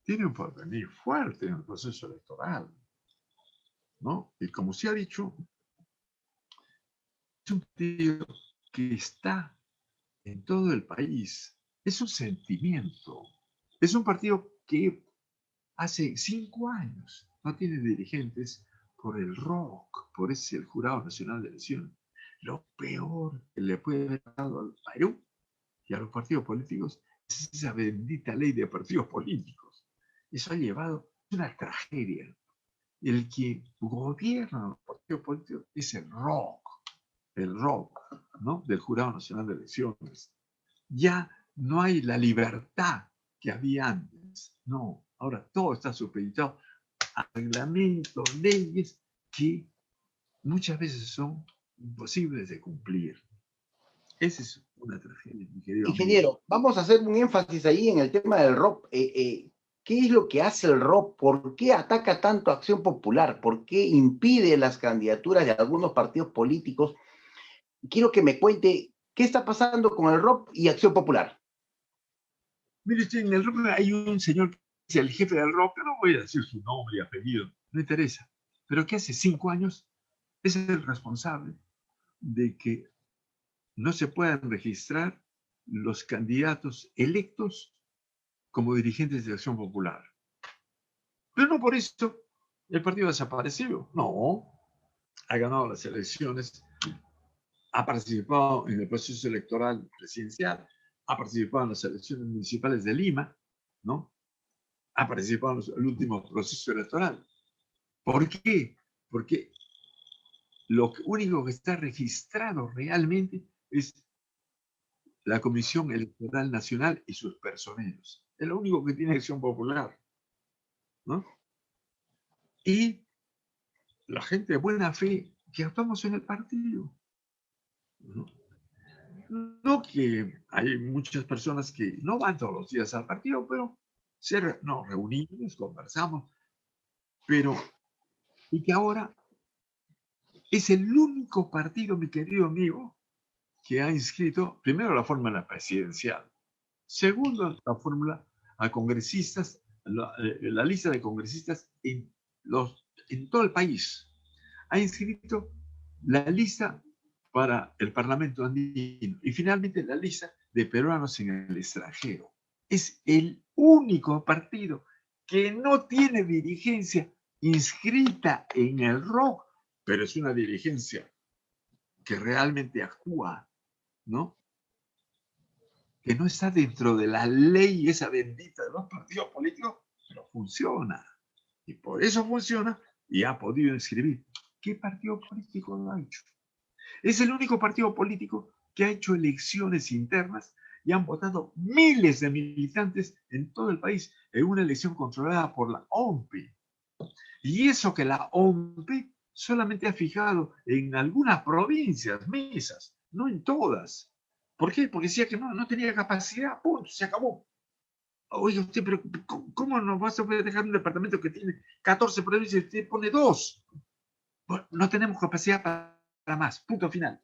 tiene un porvenir fuerte en el proceso electoral, ¿no? Y como se ha dicho, es un partido que está en todo el país. Es un sentimiento. Es un partido que hace 5 años no tiene dirigentes por el ROC, por ese el Jurado Nacional de Elecciones. Lo peor que le puede haber dado al Perú y a los partidos políticos es esa bendita ley de partidos políticos. Eso ha llevado a una tragedia. El que gobierna los partidos políticos es el ROC, ¿no? Del Jurado Nacional de Elecciones. Ya no hay la libertad que había antes. No, ahora todo está supeditado a reglamentos, leyes que muchas veces son imposibles de cumplir. Esa es una tragedia, mi querido amigo. Ingeniero, vamos a hacer un énfasis ahí en el tema del ROP. ¿Qué es lo que hace el ROP? ¿Por qué ataca tanto a Acción Popular? ¿Por qué impide las candidaturas de algunos partidos políticos? Quiero que me cuente qué está pasando con el ROP y Acción Popular. Mire usted, en el ROC hay un señor que es el jefe del ROC, no voy a decir su nombre y apellido, no interesa, pero que hace 5 años es el responsable de que no se puedan registrar los candidatos electos como dirigentes de Acción Popular. Pero no por eso el partido ha desaparecido. No, ha ganado las elecciones, ha participado en el proceso electoral presidencial, ha participado en las elecciones municipales de Lima, ¿no? Ha participado en el último proceso electoral. ¿Por qué? Porque lo único que está registrado realmente es la Comisión Electoral Nacional y sus personeros. Es lo único que tiene Acción Popular, ¿no? Y la gente de buena fe que actuamos en el partido, ¿no? No que hay muchas personas que no van todos los días al partido, pero nos reunimos, conversamos, pero y que ahora es el único partido, mi querido amigo, que ha inscrito primero la fórmula presidencial, segundo la fórmula a congresistas, la lista de congresistas en todo el país. Ha inscrito la lista para el Parlamento andino y finalmente la lista de peruanos en el extranjero. Es el único partido que no tiene dirigencia inscrita en el ROC, pero es una dirigencia que realmente actúa, ¿no? Que no está dentro de la ley esa bendita de los partidos políticos, pero funciona. Y por eso funciona y ha podido inscribir. ¿Qué partido político lo ha hecho? Es el único partido político que ha hecho elecciones internas y han votado miles de militantes en todo el país en una elección controlada por la OMPE. Y eso que la OMPE solamente ha fijado en algunas provincias mesas, no en todas. ¿Por qué? Porque decía que no tenía capacidad, punto, se acabó. Oye, usted, pero ¿cómo nos vas a dejar un departamento que tiene 14 provincias y usted pone 2? Bueno, no tenemos capacidad para más, punto final.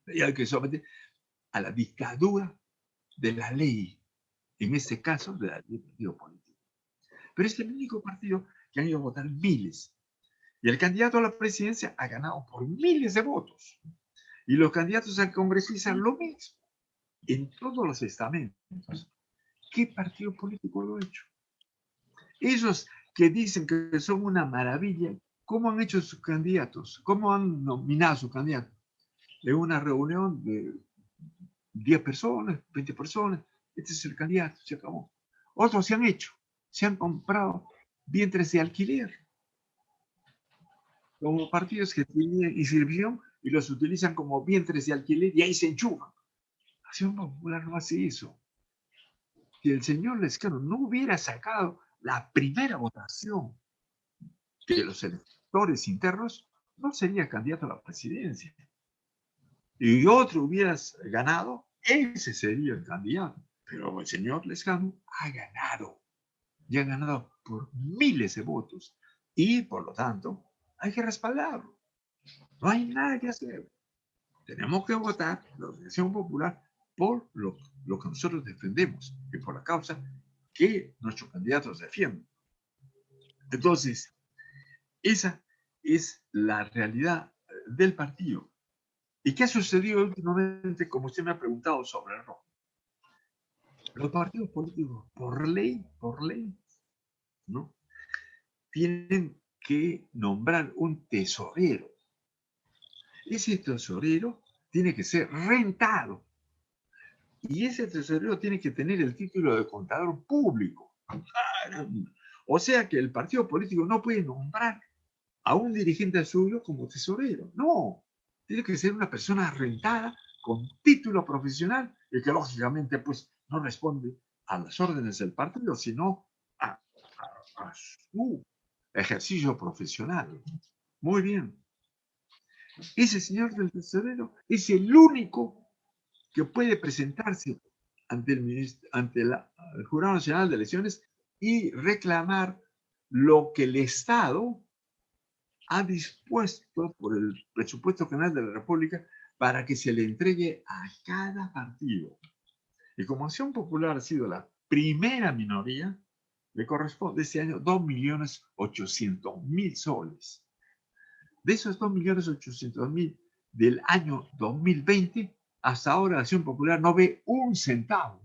Y hay que someter a la dictadura de la ley, en este caso de la ley del partido político. Pero es el único partido que han ido a votar miles. Y el candidato a la presidencia ha ganado por miles de votos. Y los candidatos al congresista lo mismo, en todos los estamentos. ¿Qué partido político lo ha hecho? Esos que dicen que son una maravilla, ¿cómo han hecho sus candidatos? ¿Cómo han nominado a sus candidatos? En una reunión de 10 personas, 20 personas, este es el candidato, se acabó. Otros se han comprado vientres de alquiler, como partidos que tienen inscripción y los utilizan como vientres de alquiler y ahí se enchufan. Acción Popular no hace eso. Si el señor Lescano no hubiera sacado la primera votación de los electores internos, no sería candidato a la presidencia. Y otro hubieras ganado, ese sería el candidato. Pero el señor Lescano ha ganado. Y ha ganado por miles de votos. Y, por lo tanto, hay que respaldarlo. No hay nada que hacer. Tenemos que votar la Organización Popular por lo que nosotros defendemos y por la causa que nuestros candidatos defienden. Entonces, esa es la realidad del partido. ¿Y qué ha sucedido últimamente, como usted me ha preguntado sobre el rojo? Los partidos políticos, por ley, ¿no? Tienen que nombrar un tesorero. Ese tesorero tiene que ser rentado. Y ese tesorero tiene que tener el título de contador público. O sea que el partido político no puede nombrar a un dirigente suyo como tesorero. No, tiene que ser una persona rentada con título profesional y que lógicamente pues no responde a las órdenes del partido, sino a su ejercicio profesional. Muy bien. Ese señor del tesorero es el único que puede presentarse ante el Jurado Nacional de Elecciones y reclamar lo que el Estado ha dispuesto por el presupuesto general de la República para que se le entregue a cada partido. Y como Acción Popular ha sido la primera minoría, le corresponde este año 2.800.000 soles. De esos 2.800.000 del año 2020, hasta ahora Acción Popular no ve un centavo.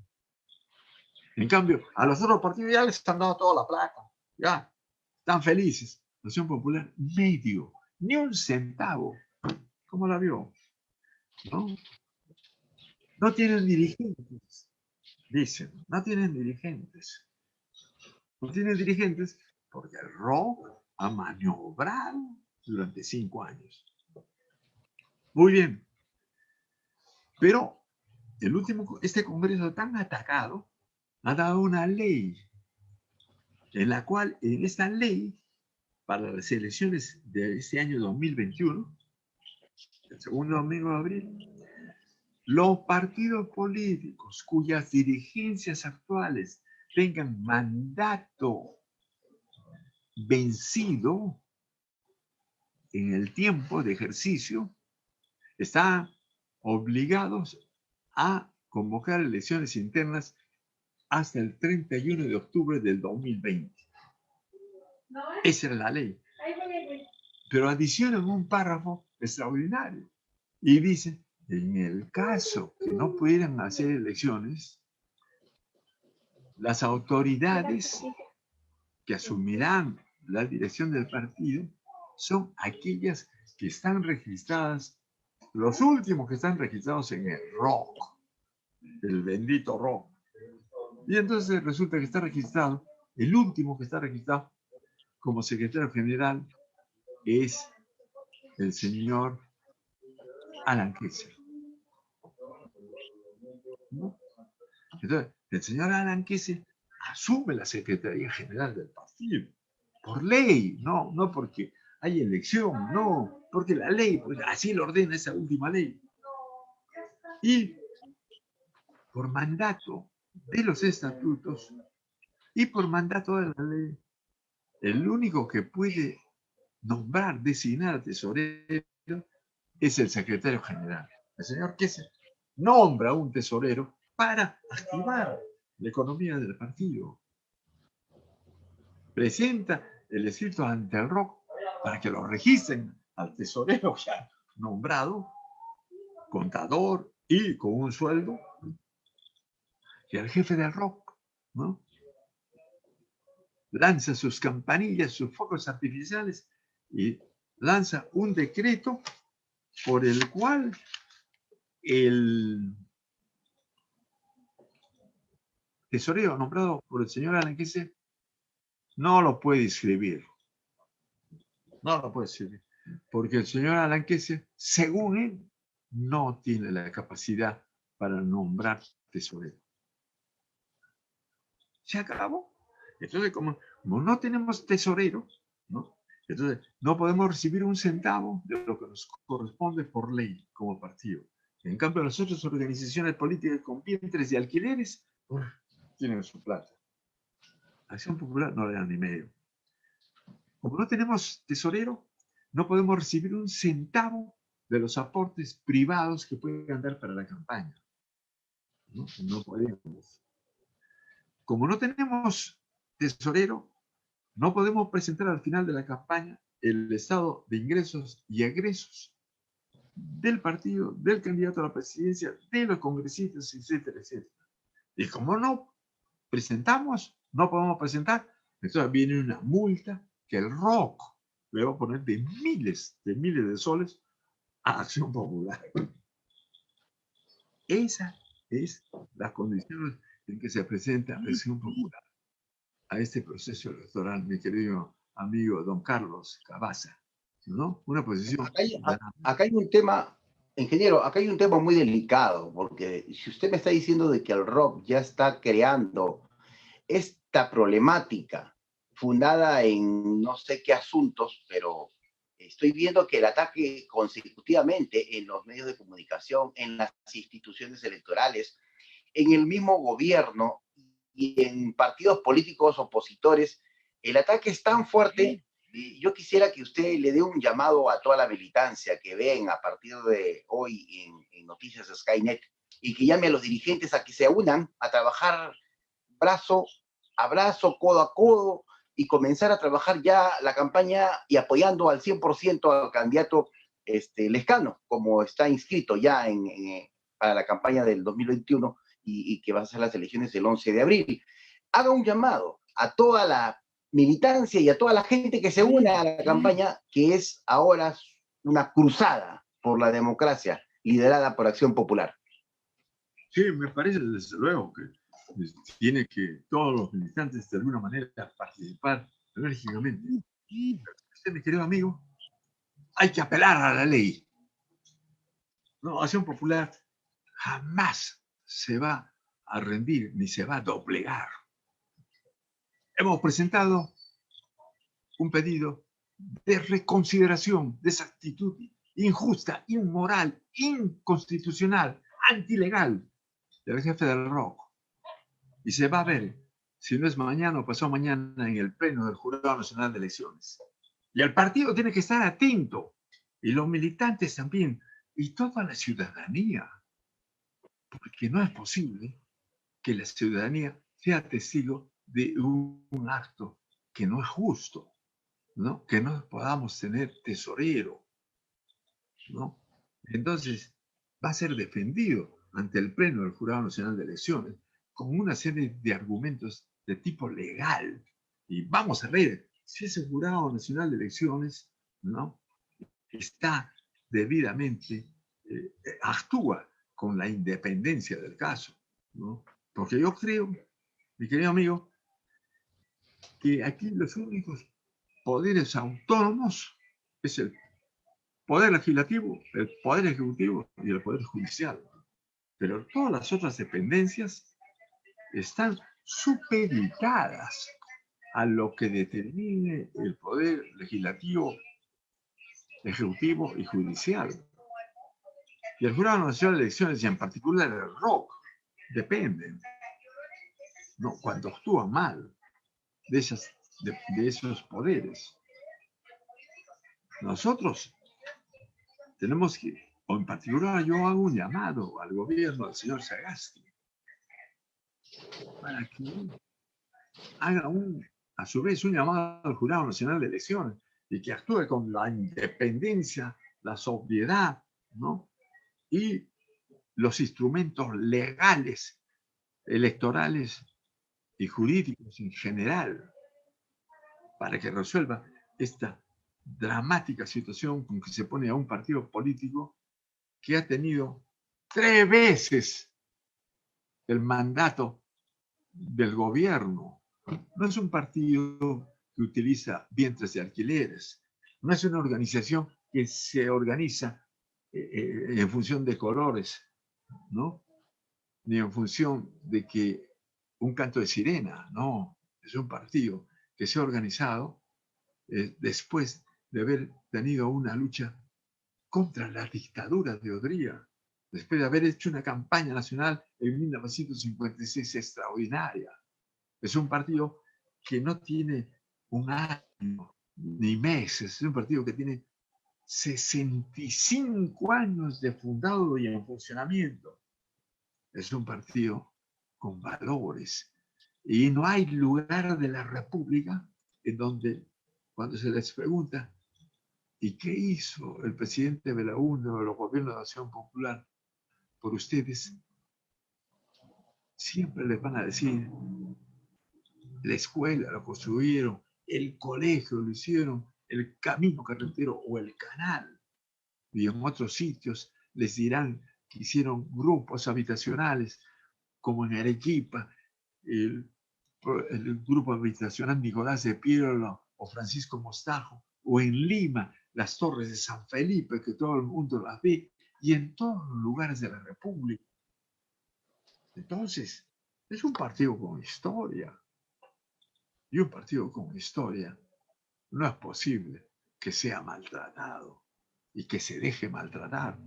En cambio, a los otros partidos ya les han dado toda la plata. Ya, están felices. Acción Popular, medio, ni un centavo. ¿Cómo la vio? ¿No? No tienen dirigentes, dicen. No tienen dirigentes. No tienen dirigentes porque el ROC ha maniobrado durante 5 años. Muy bien. Pero este Congreso tan atacado ha dado una ley en la cual, en esta ley, para las elecciones de este año 2021, el segundo domingo de abril, los partidos políticos cuyas dirigencias actuales tengan mandato vencido en el tiempo de ejercicio, están obligados a convocar elecciones internas hasta el 31 de octubre del 2020. Esa era la ley. Pero adicionan un párrafo extraordinario y dicen, en el caso que no pudieran hacer elecciones, las autoridades que asumirán la dirección del partido son aquellas que están registradas, los últimos que están registrados en el ROC, el bendito ROC. Y entonces resulta que está registrado, el último que está registrado como secretario general es el señor Alan Kessler, ¿no? Entonces, el señor Alan Kessler asume la Secretaría General del partido, por ley, no porque hay elección, no, porque la ley, pues así lo ordena esa última ley. Y por mandato de los estatutos y por mandato de la ley, el único que puede nombrar, designar al tesorero es el secretario general. El señor Kessler nombra un tesorero para activar la economía del partido. Presenta el escrito ante el ROC para que lo registren al tesorero ya nombrado, contador y con un sueldo, y al jefe del ROC, ¿no? Lanza sus campanillas, sus focos artificiales y lanza un decreto por el cual el tesorero nombrado por el señor Alan Kessler no lo puede escribir. No lo puede escribir. Porque el señor Alan Kessler, según él, no tiene la capacidad para nombrar tesorero. Se acabó. Entonces, como no tenemos tesorero, ¿no? Entonces, no podemos recibir un centavo de lo que nos corresponde por ley como partido. En cambio, las otras organizaciones políticas con vientres y alquileres tienen su plata. Acción Popular no le dan ni medio. Como no tenemos tesorero, no podemos recibir un centavo de los aportes privados que puedan dar para la campaña. No podemos. Como no tenemos tesorero, no podemos presentar al final de la campaña el estado de ingresos y egresos del partido, del candidato a la presidencia, de los congresistas, etcétera, etcétera. Y como no presentamos, no podemos presentar, entonces viene una multa que el ROC le va a poner de miles de soles a Acción Popular. Esa es la condición en que se presenta Acción Popular a este proceso electoral, mi querido amigo don Carlos Cabaza, ¿no? Una posición... Acá hay un tema, ingeniero, acá hay un tema muy delicado, porque si usted me está diciendo de que el ROC ya está creando esta problemática fundada en no sé qué asuntos, pero estoy viendo que el ataque consecutivamente en los medios de comunicación, en las instituciones electorales, en el mismo gobierno y en partidos políticos opositores, el ataque es tan fuerte. Yo quisiera que usted le dé un llamado a toda la militancia que ven a partir de hoy en Noticias Skynet y que llame a los dirigentes a que se unan a trabajar brazo a brazo, codo a codo, y comenzar a trabajar ya la campaña y apoyando al 100% al candidato Lescano, como está inscrito ya para la campaña del 2021 y que va a ser las elecciones el 11 de abril. Haga un llamado a toda la militancia y a toda la gente que se une a la campaña, que es ahora una cruzada por la democracia liderada por Acción Popular. Sí, me parece desde luego que tiene que todos los militantes de alguna manera participar enérgicamente. Usted, mi querido amigo, hay que apelar a la ley. No, Acción Popular jamás se va a rendir ni se va a doblegar. Hemos presentado un pedido de reconsideración de esa actitud injusta, inmoral, inconstitucional, antilegal del jefe del ROC. Y se va a ver, si no es mañana o pasado mañana, en el Pleno del Jurado Nacional de Elecciones. Y el partido tiene que estar atento, y los militantes también, y toda la ciudadanía, porque no es posible que la ciudadanía sea testigo de un acto que no es justo, ¿no? Que no podamos tener tesorero, ¿no? Entonces, va a ser defendido ante el Pleno del Jurado Nacional de Elecciones con una serie de argumentos de tipo legal. Y vamos a ver si ese Jurado Nacional de Elecciones, ¿no?, está debidamente, actúa con la independencia del caso, ¿no? Porque yo creo, mi querido amigo, que aquí los únicos poderes autónomos es el poder legislativo, el poder ejecutivo y el poder judicial. Pero todas las otras dependencias están supeditadas a lo que determine el poder legislativo, ejecutivo y judicial. Y el Jurado Nacional de Elecciones, y en particular el ROC, dependen, ¿no?, cuando actúan mal de esos poderes. Nosotros tenemos que, o en particular yo hago un llamado al gobierno del señor Sagasti para que haga a su vez un llamado al Jurado Nacional de Elecciones y que actúe con la independencia, la sobriedad, ¿no?, y los instrumentos legales, electorales y jurídicos en general para que resuelva esta dramática situación con que se pone a un partido político que ha tenido 3 veces el mandato del gobierno. No es un partido que utiliza vientres de alquileres, no es una organización que se organiza en función de colores, ¿no?, ni en función de que un canto de sirena, no, es un partido que se ha organizado después de haber tenido una lucha contra la dictadura de Odría, después de haber hecho una campaña nacional en 1956 extraordinaria. Es un partido que no tiene un año ni meses, es un partido que tiene 65 años de fundado y en funcionamiento. Es un partido con valores. Y no hay lugar de la República en donde, cuando se les pregunta, ¿y qué hizo el presidente Belaúnde o los gobiernos de Acción Popular por ustedes? Siempre les van a decir, la escuela lo construyeron, el colegio lo hicieron, el camino carretero o el canal. Y en otros sitios les dirán que hicieron grupos habitacionales, como en Arequipa, el grupo habitacional Nicolás de Piero o Francisco Mostajo, o en Lima, las torres de San Felipe, que todo el mundo las ve, y en todos los lugares de la República. Entonces, es un partido con historia. Y un partido con historia no es posible que sea maltratado y que se deje maltratar.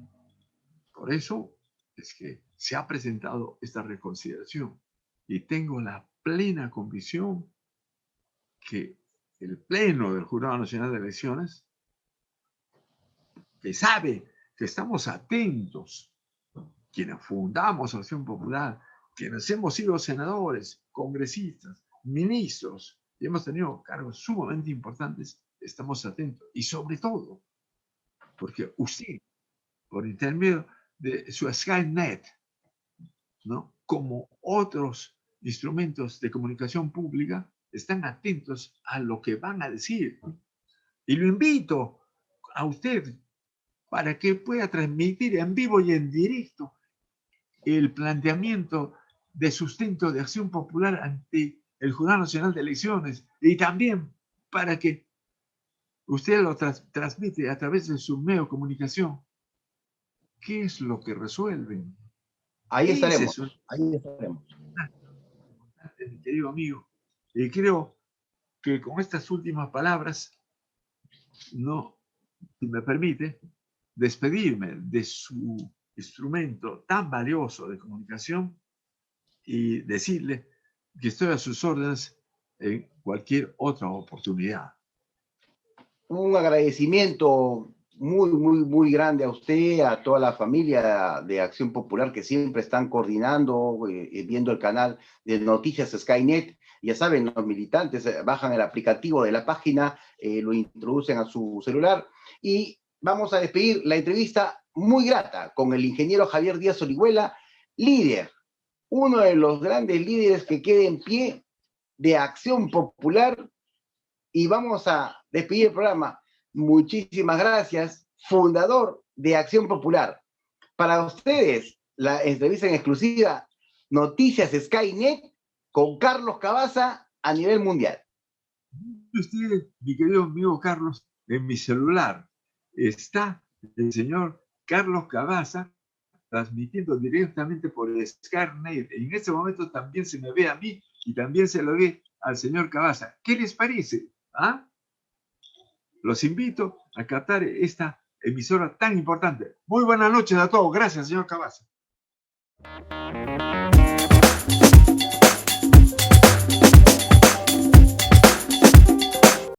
Por eso es que se ha presentado esta reconsideración y tengo la plena convicción que el Pleno del Jurado Nacional de Elecciones, que sabe que estamos atentos, quienes fundamos Acción Popular, quienes hemos sido senadores, congresistas, ministros y hemos tenido cargos sumamente importantes, estamos atentos. Y sobre todo, porque usted, por intermedio de su SkyNet, ¿no?, como otros instrumentos de comunicación pública, están atentos a lo que van a decir. Y lo invito a usted para que pueda transmitir en vivo y en directo el planteamiento de sustento de Acción Popular ante el Jurado Nacional de Elecciones, y también para que usted lo transmite a través de su medio de comunicación. ¿Qué es lo que resuelven? Ahí estaremos, ahí estaremos. Mi querido amigo, y creo que con estas últimas palabras, no, si me permite, despedirme de su instrumento tan valioso de comunicación y decirle que estoy a sus órdenes en cualquier otra oportunidad. Un agradecimiento muy grande a usted, a toda la familia de Acción Popular que siempre están coordinando, viendo el canal de Noticias Skynet. Ya saben, los militantes bajan el aplicativo de la página, lo introducen a su celular y vamos a despedir la entrevista muy grata con el ingeniero Javier Díaz Orihuela, líder, uno de los grandes líderes que queda en pie de Acción Popular, y vamos a despedir el programa. Muchísimas gracias, fundador de Acción Popular. Para ustedes, la entrevista en exclusiva, Noticias Skynet con Carlos Cavazza a nivel mundial. Usted, mi querido amigo Carlos, en mi celular está el señor Carlos Cavazza transmitiendo directamente por Skynet. En este momento también se me ve a mí y también se lo ve al señor Cavazza. ¿Qué les parece? ¿Ah? Los invito a captar esta emisora tan importante. Muy buenas noches a todos. Gracias, señor Cavazza.